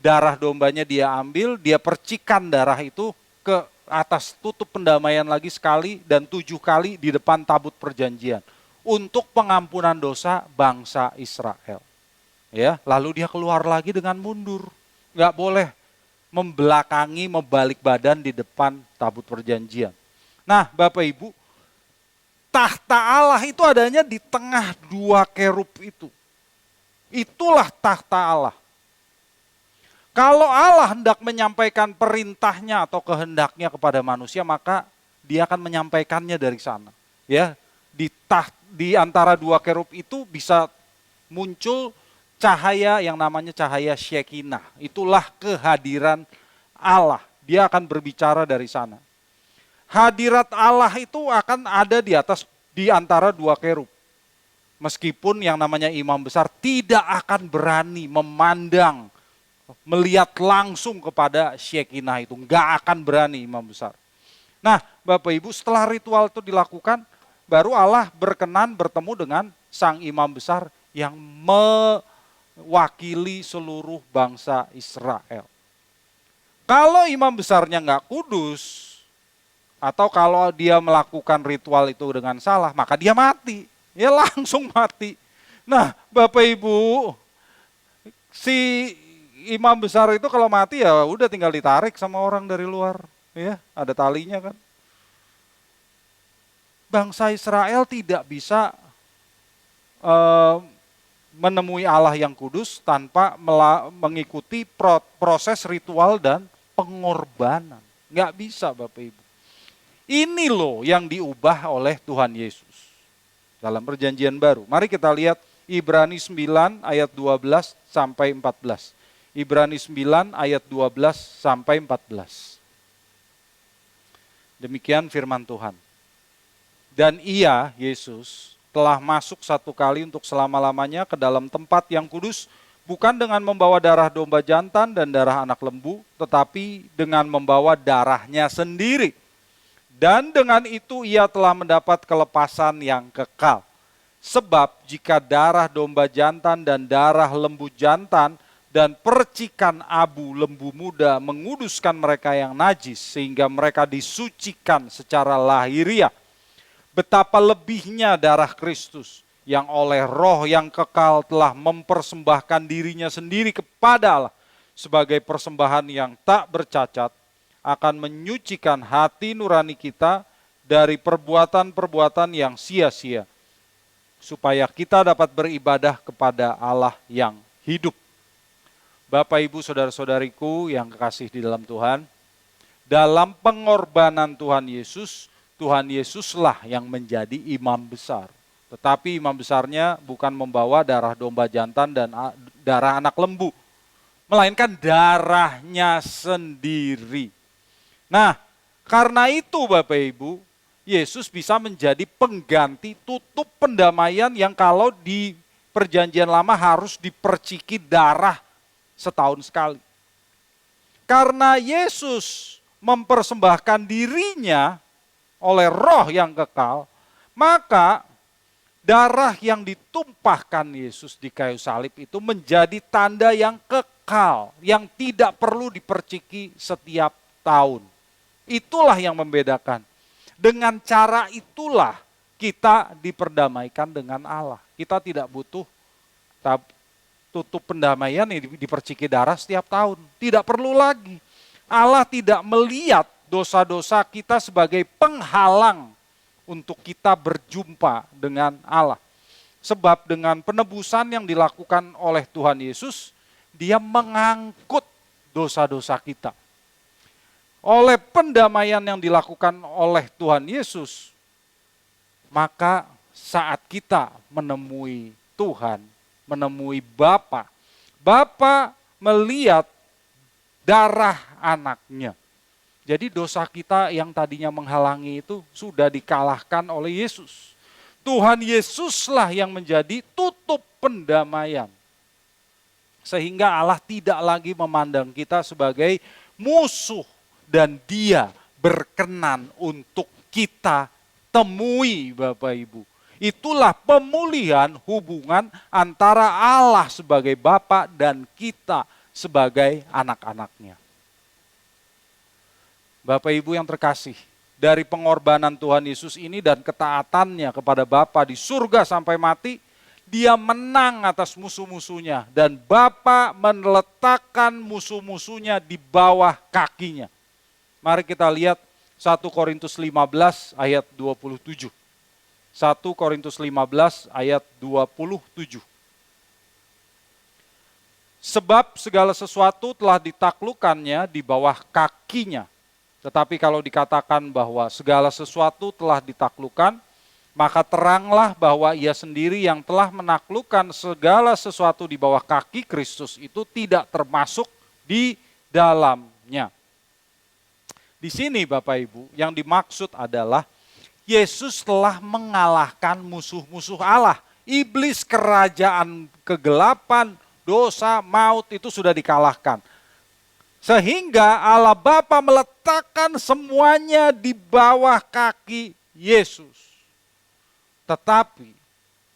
darah dombanya dia ambil, dia percikan darah itu ke atas tutup pendamaian lagi sekali dan 7 kali di depan tabut perjanjian untuk pengampunan dosa bangsa Israel. Ya, lalu dia keluar lagi dengan mundur. Nggak boleh membelakangi, membalik badan di depan tabut perjanjian. Nah, Bapak Ibu, tahta Allah itu adanya di tengah 2 kerub itu. Itulah tahta Allah. Kalau Allah hendak menyampaikan perintahnya atau kehendaknya kepada manusia, maka dia akan menyampaikannya dari sana. Ya, di antara 2 kerub itu bisa muncul cahaya yang namanya cahaya Shekinah. Itulah kehadiran Allah. Dia akan berbicara dari sana. Hadirat Allah itu akan ada di antara 2 kerub. Meskipun yang namanya imam besar tidak akan berani memandang, melihat langsung kepada Shekinah itu. Nggak akan berani imam besar. Nah, Bapak Ibu, setelah ritual itu dilakukan, baru Allah berkenan bertemu dengan sang imam besar yang mewakili seluruh bangsa Israel. Kalau imam besarnya nggak kudus, atau kalau dia melakukan ritual itu dengan salah, maka dia mati. Ya langsung mati. Nah, Bapak Ibu, si imam besar itu kalau mati ya udah tinggal ditarik sama orang dari luar. Ya, ada talinya kan. Bangsa Israel tidak bisa menemui Allah yang kudus tanpa mengikuti proses ritual dan pengorbanan. Nggak bisa Bapak Ibu. Ini loh yang diubah oleh Tuhan Yesus dalam perjanjian baru. Mari kita lihat Ibrani 9 ayat 12 sampai 14. Ibrani 9 ayat 12 sampai 14. Demikian firman Tuhan. Dan ia, Yesus, telah masuk 1 kali untuk selama-lamanya ke dalam tempat yang kudus, bukan dengan membawa darah domba jantan dan darah anak lembu, tetapi dengan membawa darahnya sendiri. Dan dengan itu ia telah mendapat kelepasan yang kekal. Sebab jika darah domba jantan dan darah lembu jantan dan percikan abu lembu muda menguduskan mereka yang najis sehingga mereka disucikan secara lahiriah, betapa lebihnya darah Kristus yang oleh roh yang kekal telah mempersembahkan dirinya sendiri kepada Allah sebagai persembahan yang tak bercacat, akan menyucikan hati nurani kita dari perbuatan-perbuatan yang sia-sia, supaya kita dapat beribadah kepada Allah yang hidup. Bapak, Ibu, saudara-saudariku yang kekasih di dalam Tuhan, dalam pengorbanan Tuhan Yesuslah yang menjadi imam besar. Tetapi imam besarnya bukan membawa darah domba jantan dan darah anak lembu, melainkan darahnya sendiri. Nah, karena itu Bapak Ibu, Yesus bisa menjadi pengganti tutup pendamaian yang kalau di perjanjian lama harus diperciki darah setahun sekali. Karena Yesus mempersembahkan dirinya oleh roh yang kekal, maka darah yang ditumpahkan Yesus di kayu salib itu menjadi tanda yang kekal, yang tidak perlu diperciki setiap tahun. Itulah yang membedakan. Dengan cara itulah kita diperdamaikan dengan Allah. Kita tidak butuh tutup pendamaian yang diperciki darah setiap tahun. Tidak perlu lagi. Allah tidak melihat dosa-dosa kita sebagai penghalang untuk kita berjumpa dengan Allah. Sebab dengan penebusan yang dilakukan oleh Tuhan Yesus, Dia mengangkut dosa-dosa kita. Oleh pendamaian yang dilakukan oleh Tuhan Yesus, maka saat kita menemui Tuhan, menemui Bapa, Bapa melihat darah anaknya. Jadi dosa kita yang tadinya menghalangi itu sudah dikalahkan oleh Yesus. Tuhan Yesuslah yang menjadi tutup pendamaian. Sehingga Allah tidak lagi memandang kita sebagai musuh. Dan Dia berkenan untuk kita temui Bapak Ibu. Itulah pemulihan hubungan antara Allah sebagai Bapa dan kita sebagai anak-anaknya. Bapak Ibu yang terkasih, dari pengorbanan Tuhan Yesus ini dan ketaatannya kepada Bapa di surga sampai mati, Dia menang atas musuh-musuhnya dan Bapa meletakkan musuh-musuhnya di bawah kakinya. Mari kita lihat 1 Korintus 15 ayat 27. 1 Korintus 15 ayat 27. Sebab segala sesuatu telah ditaklukkannya di bawah kakinya. Tetapi kalau dikatakan bahwa segala sesuatu telah ditaklukkan, maka teranglah bahwa Ia sendiri yang telah menaklukkan segala sesuatu di bawah kaki Kristus itu tidak termasuk di dalamnya. Di sini Bapak Ibu, yang dimaksud adalah Yesus telah mengalahkan musuh-musuh Allah. Iblis, kerajaan kegelapan, dosa, maut itu sudah dikalahkan. Sehingga Allah Bapa meletakkan semuanya di bawah kaki Yesus. Tetapi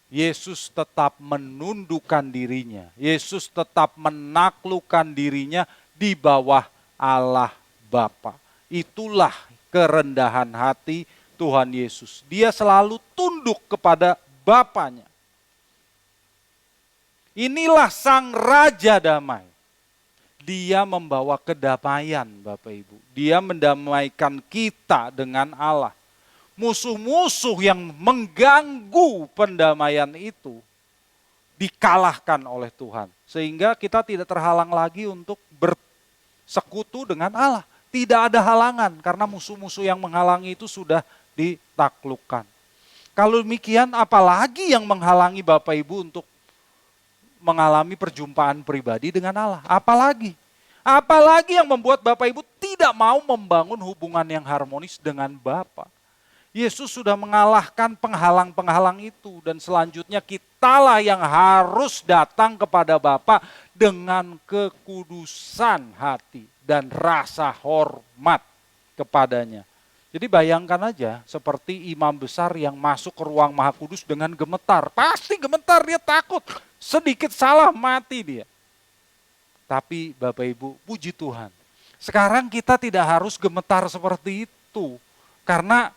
Yesus tetap menundukkan dirinya. Yesus tetap menaklukkan dirinya di bawah Allah Bapa. Itulah kerendahan hati Tuhan Yesus. Dia selalu tunduk kepada Bapanya. Inilah Sang Raja Damai. Dia membawa kedamaian Bapak Ibu. Dia mendamaikan kita dengan Allah. Musuh-musuh yang mengganggu pendamaian itu dikalahkan oleh Tuhan. Sehingga kita tidak terhalang lagi untuk bersekutu dengan Allah. Tidak ada halangan karena musuh-musuh yang menghalangi itu sudah ditaklukkan. Kalau demikian apalagi yang menghalangi Bapak Ibu untuk mengalami perjumpaan pribadi dengan Allah? Apalagi? Apalagi yang membuat Bapak Ibu tidak mau membangun hubungan yang harmonis dengan Bapa? Yesus sudah mengalahkan penghalang-penghalang itu dan selanjutnya kitalah yang harus datang kepada Bapa dengan kekudusan hati dan rasa hormat kepadanya. Jadi bayangkan aja seperti imam besar yang masuk ke ruang Maha Kudus dengan gemetar. Pasti gemetar, dia takut. Sedikit salah mati dia. Tapi Bapak Ibu, puji Tuhan. Sekarang kita tidak harus gemetar seperti itu. Karena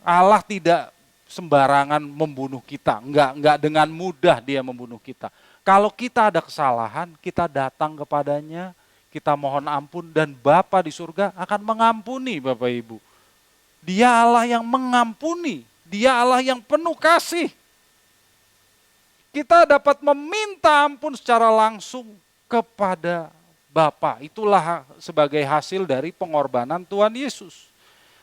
Allah tidak sembarangan membunuh kita, enggak dengan mudah dia membunuh kita. Kalau kita ada kesalahan, kita datang kepadanya, kita mohon ampun dan Bapa di surga akan mengampuni Bapak Ibu. Dia Allah yang mengampuni, dia Allah yang penuh kasih. Kita dapat meminta ampun secara langsung kepada Bapa. Itulah sebagai hasil dari pengorbanan Tuhan Yesus.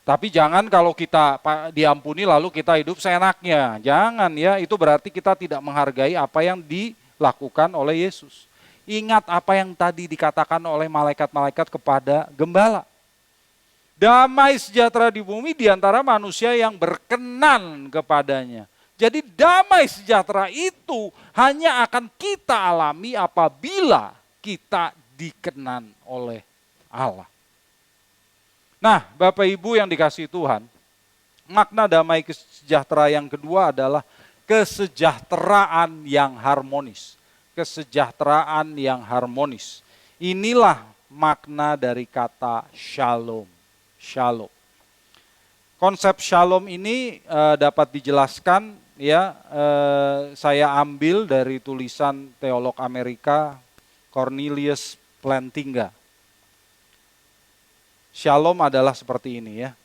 Tapi jangan kalau kita diampuni lalu kita hidup seenaknya. Jangan ya, itu berarti kita tidak menghargai apa yang dilakukan oleh Yesus. Ingat apa yang tadi dikatakan oleh malaikat-malaikat kepada gembala. Damai sejahtera di bumi di antara manusia yang berkenan kepadanya. Jadi damai sejahtera itu hanya akan kita alami apabila kita dikenan oleh Allah. Nah, Bapak Ibu yang dikasihi Tuhan, makna damai sejahtera yang kedua adalah kesejahteraan yang harmonis. Kesejahteraan yang harmonis. Inilah makna dari kata shalom. Shalom. Konsep shalom ini dapat dijelaskan ya, saya ambil dari tulisan teolog Amerika Cornelius Plantinga. Shalom adalah seperti ini ya.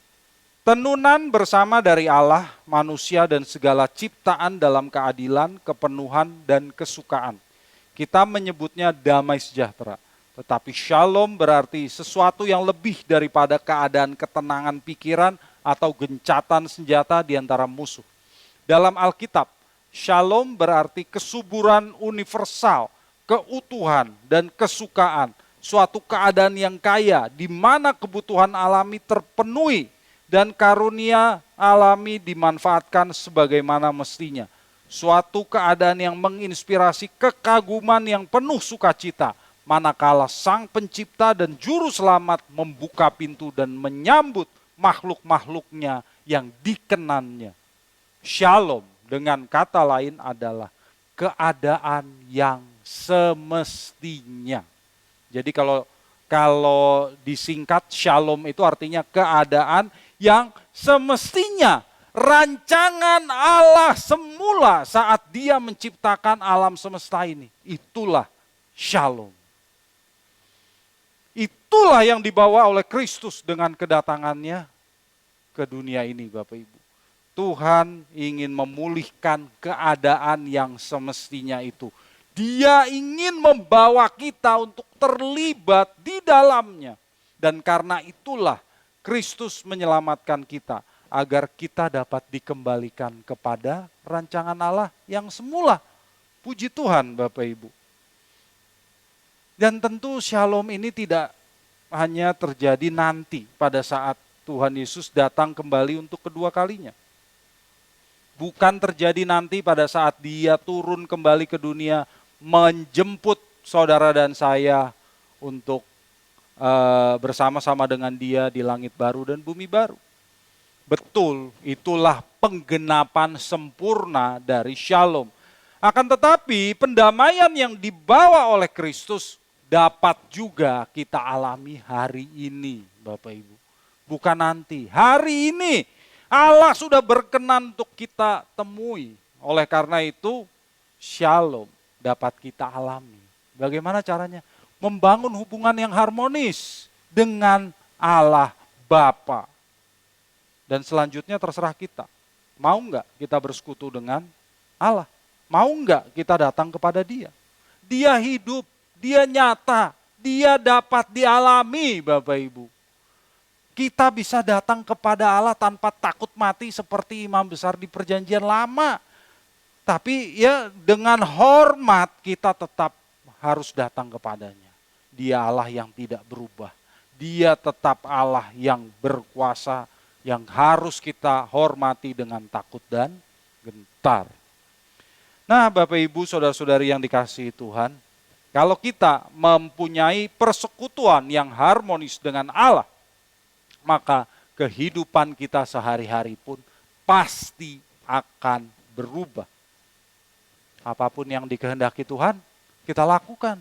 Tenunan bersama dari Allah, manusia dan segala ciptaan dalam keadilan, kepenuhan dan kesukaan. Kita menyebutnya damai sejahtera. Tetapi shalom berarti sesuatu yang lebih daripada keadaan ketenangan pikiran atau gencatan senjata di antara musuh. Dalam Alkitab, shalom berarti kesuburan universal, keutuhan dan kesukaan. Suatu keadaan yang kaya di mana kebutuhan alami terpenuhi dan karunia alami dimanfaatkan sebagaimana mestinya. Suatu keadaan yang menginspirasi kekaguman yang penuh sukacita, manakala Sang Pencipta dan Juru Selamat membuka pintu dan menyambut makhluk-makhluknya yang dikenannya. Shalom dengan kata lain adalah keadaan yang semestinya. Jadi kalau disingkat shalom itu artinya keadaan yang semestinya. Rancangan Allah semula saat Dia menciptakan alam semesta ini. Itulah shalom. Itulah yang dibawa oleh Kristus dengan kedatangannya ke dunia ini Bapak Ibu. Tuhan ingin memulihkan keadaan yang semestinya itu. Dia ingin membawa kita untuk terlibat di dalamnya. Dan karena itulah Kristus menyelamatkan kita. Agar kita dapat dikembalikan kepada rancangan Allah yang semula. Puji Tuhan Bapak Ibu. Dan tentu shalom ini tidak hanya terjadi nanti pada saat Tuhan Yesus datang kembali untuk kedua kalinya. Bukan terjadi nanti pada saat Dia turun kembali ke dunia menjemput saudara dan saya untuk bersama-sama dengan Dia di langit baru dan bumi baru. Betul, itulah penggenapan sempurna dari shalom. Akan tetapi pendamaian yang dibawa oleh Kristus dapat juga kita alami hari ini Bapak Ibu. Bukan nanti, hari ini Allah sudah berkenan untuk kita temui. Oleh karena itu shalom dapat kita alami. Bagaimana caranya? Membangun hubungan yang harmonis dengan Allah Bapa. Dan selanjutnya terserah kita. Mau enggak kita bersekutu dengan Allah? Mau enggak kita datang kepada Dia? Dia hidup, Dia nyata, Dia dapat dialami Bapak Ibu. Kita bisa datang kepada Allah tanpa takut mati seperti imam besar di perjanjian lama. Tapi ya dengan hormat kita tetap harus datang kepadanya. Dia Allah yang tidak berubah. Dia tetap Allah yang berkuasa, yang harus kita hormati dengan takut dan gentar. Nah Bapak Ibu saudara-saudari yang dikasihi Tuhan, kalau kita mempunyai persekutuan yang harmonis dengan Allah, maka kehidupan kita sehari-hari pun pasti akan berubah. Apapun yang dikehendaki Tuhan, kita lakukan.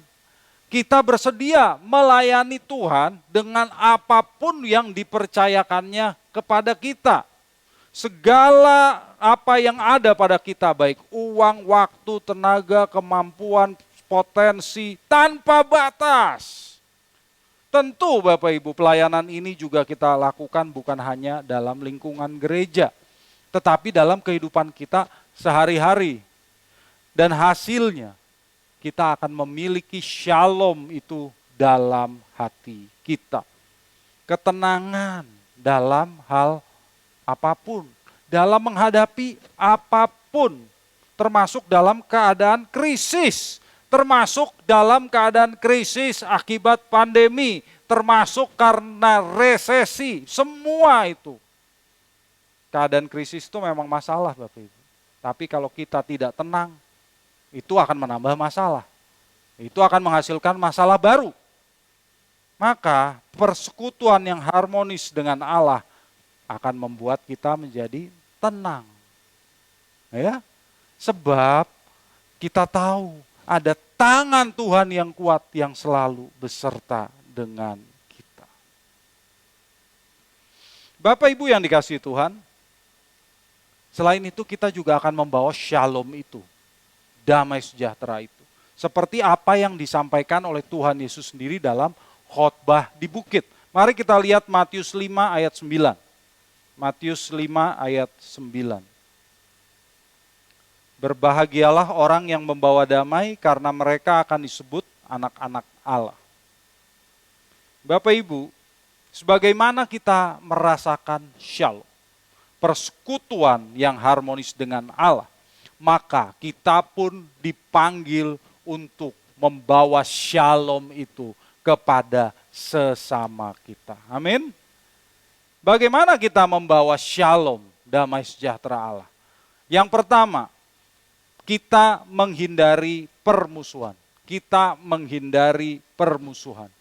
Kita bersedia melayani Tuhan dengan apapun yang dipercayakannya kepada kita. Segala apa yang ada pada kita, baik uang, waktu, tenaga, kemampuan, potensi, tanpa batas. Tentu Bapak Ibu, pelayanan ini juga kita lakukan bukan hanya dalam lingkungan gereja, tetapi dalam kehidupan kita sehari-hari. Dan hasilnya kita akan memiliki shalom itu dalam hati kita. Ketenangan dalam hal apapun, dalam menghadapi apapun, termasuk dalam keadaan krisis, termasuk dalam keadaan krisis akibat pandemi, termasuk karena resesi, semua itu. Keadaan krisis itu memang masalah Bapak Ibu. Tapi kalau kita tidak tenang, itu akan menambah masalah. Itu akan menghasilkan masalah baru. Maka persekutuan yang harmonis dengan Allah akan membuat kita menjadi tenang. Ya, sebab kita tahu ada tangan Tuhan yang kuat yang selalu beserta dengan kita. Bapak Ibu yang dikasihi Tuhan, selain itu kita juga akan membawa shalom itu, damai sejahtera itu. Seperti apa yang disampaikan oleh Tuhan Yesus sendiri dalam khotbah di bukit. Mari kita lihat Matius 5 ayat 9. Matius 5 ayat 9. Berbahagialah orang yang membawa damai karena mereka akan disebut anak-anak Allah. Bapak Ibu, sebagaimana kita merasakan shalom, persekutuan yang harmonis dengan Allah, maka kita pun dipanggil untuk membawa shalom itu kepada sesama kita. Amin. Bagaimana kita membawa shalom, damai sejahtera Allah? Yang pertama, kita menghindari permusuhan. Kita menghindari permusuhan.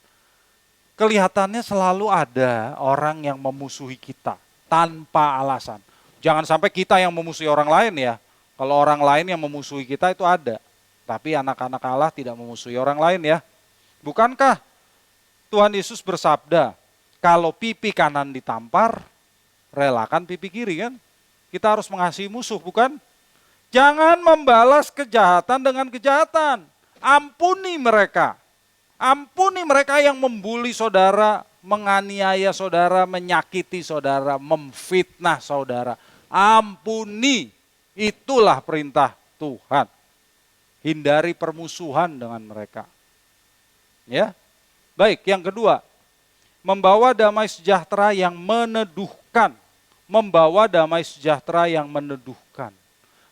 Kelihatannya selalu ada orang yang memusuhi kita tanpa alasan. Jangan sampai kita yang memusuhi orang lain ya. Kalau orang lain yang memusuhi kita itu ada. Tapi anak-anak Allah tidak memusuhi orang lain ya. Bukankah Tuhan Yesus bersabda, kalau pipi kanan ditampar, relakan pipi kiri kan? Kita harus mengasihi musuh, bukan? Jangan membalas kejahatan dengan kejahatan. Ampuni mereka. Ampuni mereka yang membuli saudara, menganiaya saudara, menyakiti saudara, memfitnah saudara. Ampuni. Itulah perintah Tuhan. Hindari permusuhan dengan mereka. Ya. Baik, yang kedua, membawa damai sejahtera yang meneduhkan. Membawa damai sejahtera yang meneduhkan.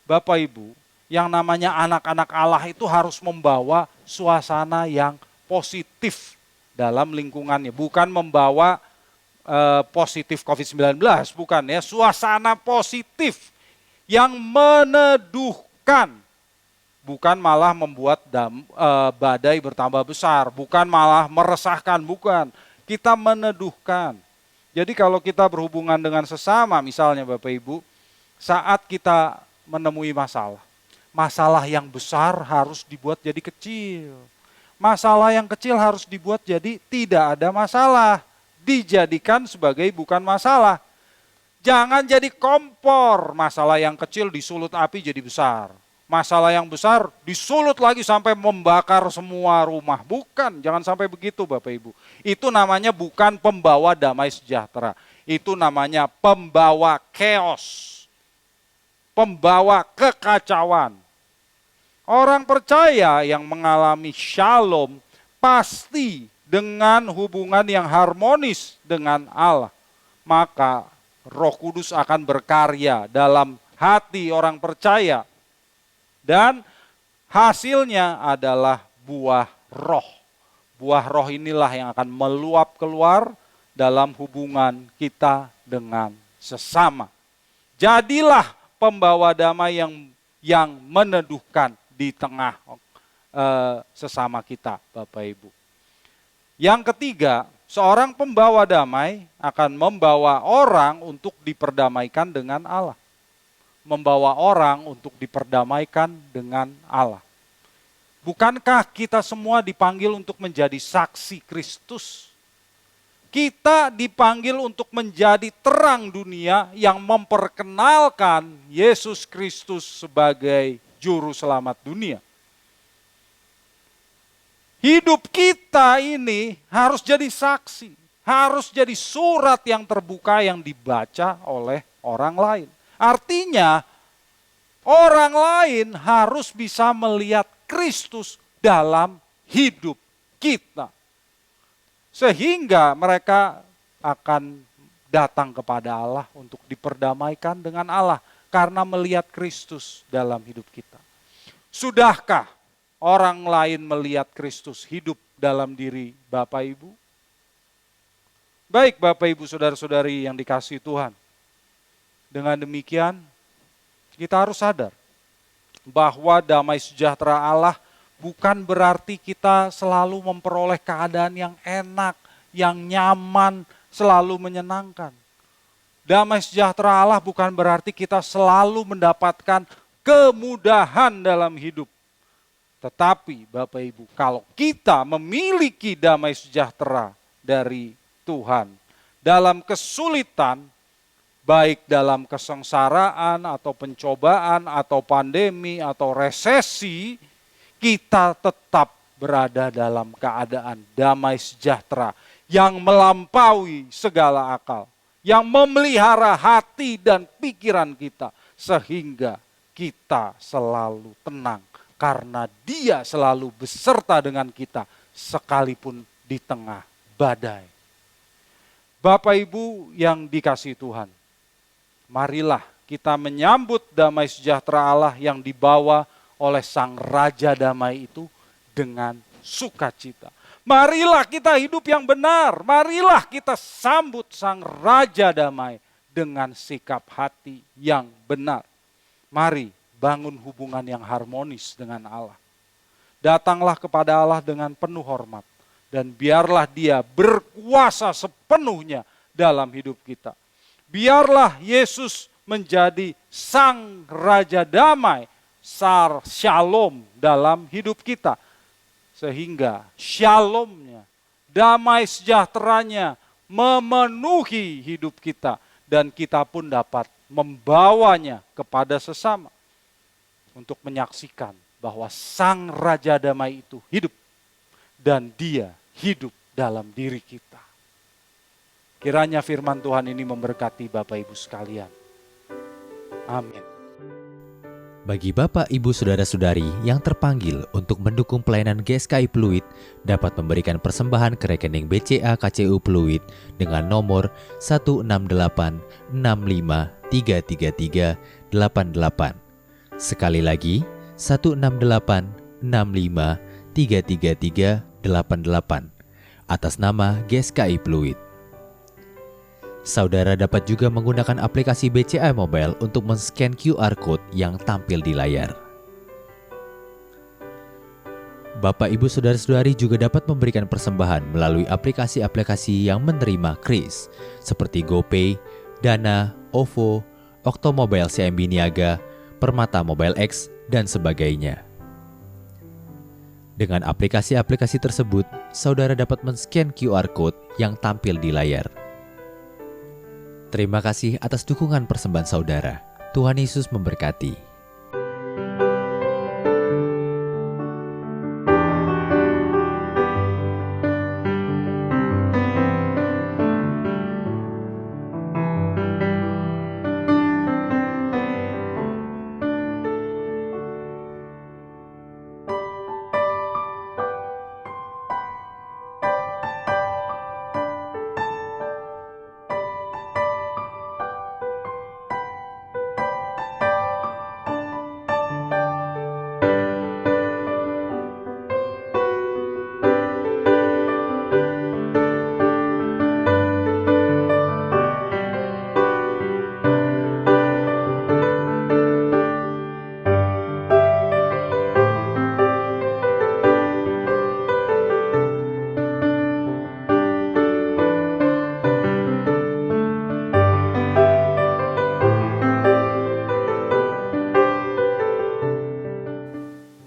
Bapak Ibu, yang namanya anak-anak Allah itu harus membawa suasana yang positif dalam lingkungannya. Bukan membawa positif COVID-19, bukan ya. Suasana positif yang meneduhkan. Bukan malah membuat badai bertambah besar, bukan malah meresahkan, bukan. Kita meneduhkan. Jadi kalau kita berhubungan dengan sesama, misalnya Bapak Ibu, saat kita menemui masalah, masalah yang besar harus dibuat jadi kecil. Masalah yang kecil harus dibuat jadi tidak ada masalah, dijadikan sebagai bukan masalah. Jangan jadi kompor, masalah yang kecil disulut api jadi besar. Masalah yang besar disulut lagi sampai membakar semua rumah. Bukan, jangan sampai begitu Bapak Ibu. Itu namanya bukan pembawa damai sejahtera. Itu namanya pembawa chaos. Pembawa kekacauan. Orang percaya yang mengalami shalom pasti dengan hubungan yang harmonis dengan Allah. Maka Roh Kudus akan berkarya dalam hati orang percaya. Dan hasilnya adalah buah roh. Buah roh inilah yang akan meluap keluar dalam hubungan kita dengan sesama. Jadilah pembawa damai yang meneduhkan di tengah sesama kita, Bapak Ibu. Yang ketiga, seorang pembawa damai akan membawa orang untuk diperdamaikan dengan Allah. Membawa orang untuk diperdamaikan dengan Allah. Bukankah kita semua dipanggil untuk menjadi saksi Kristus? Kita dipanggil untuk menjadi terang dunia yang memperkenalkan Yesus Kristus sebagai juru selamat dunia. Hidup kita ini harus jadi saksi, harus jadi surat yang terbuka yang dibaca oleh orang lain. Artinya, orang lain harus bisa melihat Kristus dalam hidup kita. Sehingga mereka akan datang kepada Allah untuk diperdamaikan dengan Allah karena melihat Kristus dalam hidup kita. Sudahkah orang lain melihat Kristus hidup dalam diri Bapak Ibu? Baik Bapak Ibu saudara-saudari yang dikasihi Tuhan. Dengan demikian kita harus sadar bahwa damai sejahtera Allah bukan berarti kita selalu memperoleh keadaan yang enak, yang nyaman, selalu menyenangkan. Damai sejahtera Allah bukan berarti kita selalu mendapatkan kemudahan dalam hidup. Tetapi Bapak Ibu, kalau kita memiliki damai sejahtera dari Tuhan, dalam kesulitan, baik dalam kesengsaraan atau pencobaan atau pandemi atau resesi, kita tetap berada dalam keadaan damai sejahtera yang melampaui segala akal, yang memelihara hati dan pikiran kita sehingga kita selalu tenang karena Dia selalu beserta dengan kita sekalipun di tengah badai. Bapak Ibu yang dikasihi Tuhan, marilah kita menyambut damai sejahtera Allah yang dibawa oleh Sang Raja Damai itu dengan sukacita. Marilah kita hidup yang benar, marilah kita sambut Sang Raja Damai dengan sikap hati yang benar. Mari bangun hubungan yang harmonis dengan Allah. Datanglah kepada Allah dengan penuh hormat dan biarlah Dia berkuasa sepenuhnya dalam hidup kita. Biarlah Yesus menjadi Sang Raja Damai, Shalom dalam hidup kita. Sehingga shalomnya, damai sejahteranya memenuhi hidup kita. Dan kita pun dapat membawanya kepada sesama. Untuk menyaksikan bahwa Sang Raja Damai itu hidup. Dan Dia hidup dalam diri kita. Kiranya firman Tuhan ini memberkati Bapak Ibu sekalian. Amin. Bagi Bapak, Ibu, Saudara-saudari yang terpanggil untuk mendukung pelayanan GSKI Pluit dapat memberikan persembahan ke rekening BCA KCU Pluit dengan nomor 1686533388. Sekali lagi, 1686533388 atas nama GSKI Pluit. Saudara dapat juga menggunakan aplikasi BCA Mobile untuk men-scan QR Code yang tampil di layar. Bapak, Ibu, Saudara-saudari juga dapat memberikan persembahan melalui aplikasi-aplikasi yang menerima KRIS seperti GoPay, Dana, OVO, Oktomobile CIMB Niaga, Permata Mobile X, dan sebagainya. Dengan aplikasi-aplikasi tersebut, saudara dapat men-scan QR Code yang tampil di layar. Terima kasih atas dukungan persembahan saudara. Tuhan Yesus memberkati.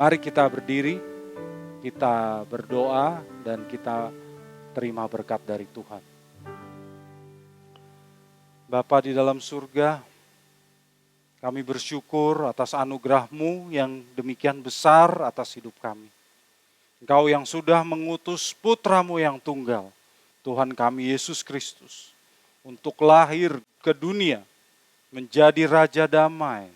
Mari kita berdiri, kita berdoa dan kita terima berkat dari Tuhan. Bapa di dalam surga, kami bersyukur atas anugerah-Mu yang demikian besar atas hidup kami. Engkau yang sudah mengutus Putra-Mu yang tunggal, Tuhan kami Yesus Kristus, untuk lahir ke dunia menjadi Raja Damai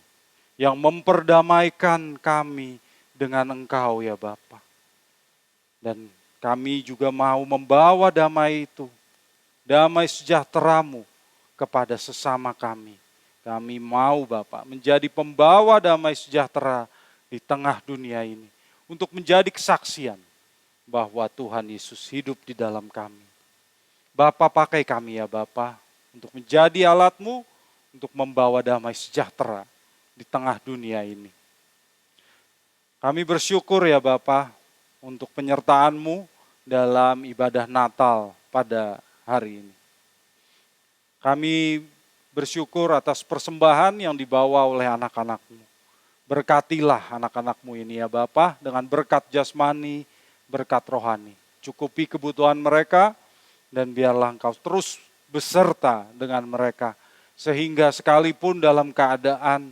yang memperdamaikan kami dengan Engkau ya Bapa. Dan kami juga mau membawa damai itu, damai sejahtera-Mu kepada sesama kami. Kami mau Bapa menjadi pembawa damai sejahtera di tengah dunia ini. Untuk menjadi kesaksian bahwa Tuhan Yesus hidup di dalam kami. Bapa pakai kami ya Bapa untuk menjadi alat-Mu untuk membawa damai sejahtera di tengah dunia ini. Kami bersyukur ya Bapa untuk penyertaan-Mu dalam ibadah Natal pada hari ini. Kami bersyukur atas persembahan yang dibawa oleh anak-anak-Mu. Berkatilah anak-anak-Mu ini ya Bapa dengan berkat jasmani, berkat rohani. Cukupi kebutuhan mereka dan biarlah Engkau terus beserta dengan mereka. Sehingga sekalipun dalam keadaan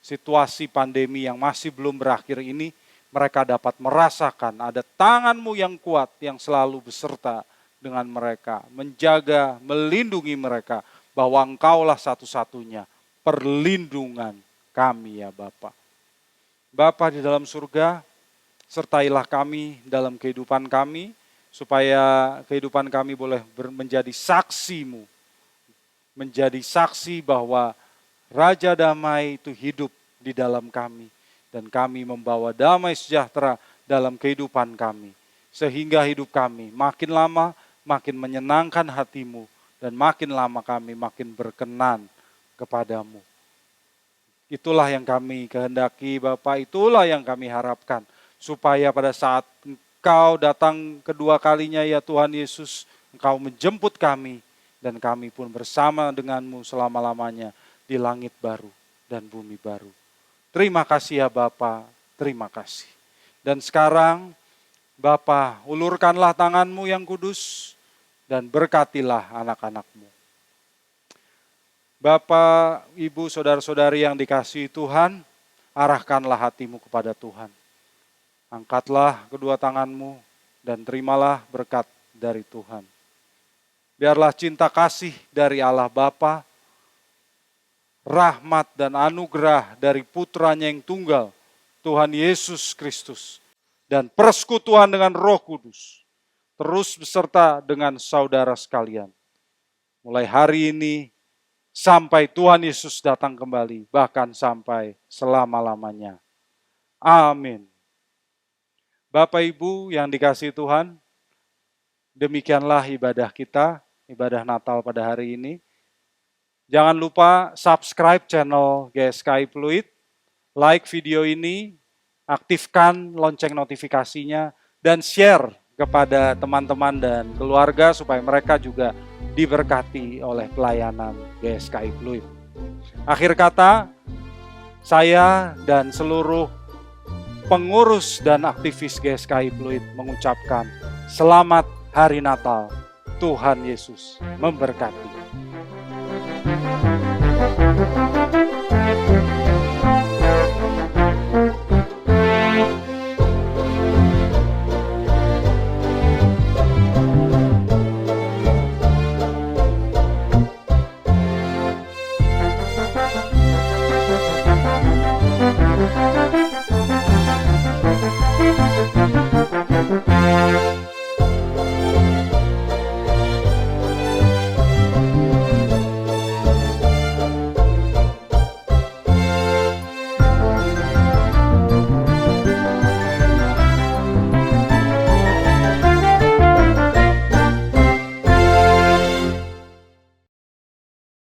situasi pandemi yang masih belum berakhir ini, mereka dapat merasakan ada tangan-Mu yang kuat yang selalu beserta dengan mereka, menjaga, melindungi mereka, bahwa Engkaulah satu-satunya perlindungan kami ya Bapa. Bapa di dalam surga, sertailah kami dalam kehidupan kami, supaya kehidupan kami boleh menjadi saksi-Mu, menjadi saksi bahwa Raja Damai itu hidup di dalam kami, dan kami membawa damai sejahtera dalam kehidupan kami, sehingga hidup kami makin lama makin menyenangkan hati-Mu, dan makin lama kami makin berkenan kepadamu. Itulah yang kami kehendaki Bapa, itulah yang kami harapkan. Supaya pada saat Engkau datang kedua kalinya ya Tuhan Yesus, Engkau menjemput kami, dan kami pun bersama dengan-Mu selama-lamanya di langit baru dan bumi baru. Terima kasih ya Bapa, terima kasih. Dan sekarang Bapa, ulurkanlah tangan-Mu yang kudus, dan berkatilah anak-anak-Mu. Bapak, Ibu, saudara-saudari yang dikasihi Tuhan, arahkanlah hatimu kepada Tuhan. Angkatlah kedua tangan-Mu dan terimalah berkat dari Tuhan. Biarlah cinta kasih dari Allah Bapa, rahmat dan anugerah dari Putranya yang tunggal, Tuhan Yesus Kristus, dan persekutuan dengan Roh Kudus terus beserta dengan saudara sekalian. Mulai hari ini sampai Tuhan Yesus datang kembali, bahkan sampai selama-lamanya. Amin. Bapak Ibu yang dikasihi Tuhan, demikianlah ibadah kita, ibadah Natal pada hari ini. Jangan lupa subscribe channel GSKI Pluit, like video ini, aktifkan lonceng notifikasinya, dan share kepada teman-teman dan keluarga supaya mereka juga diberkati oleh pelayanan GSKI Pluit. Akhir kata, saya dan seluruh pengurus dan aktivis GSKI Pluit mengucapkan selamat Hari Natal. Tuhan Yesus memberkati.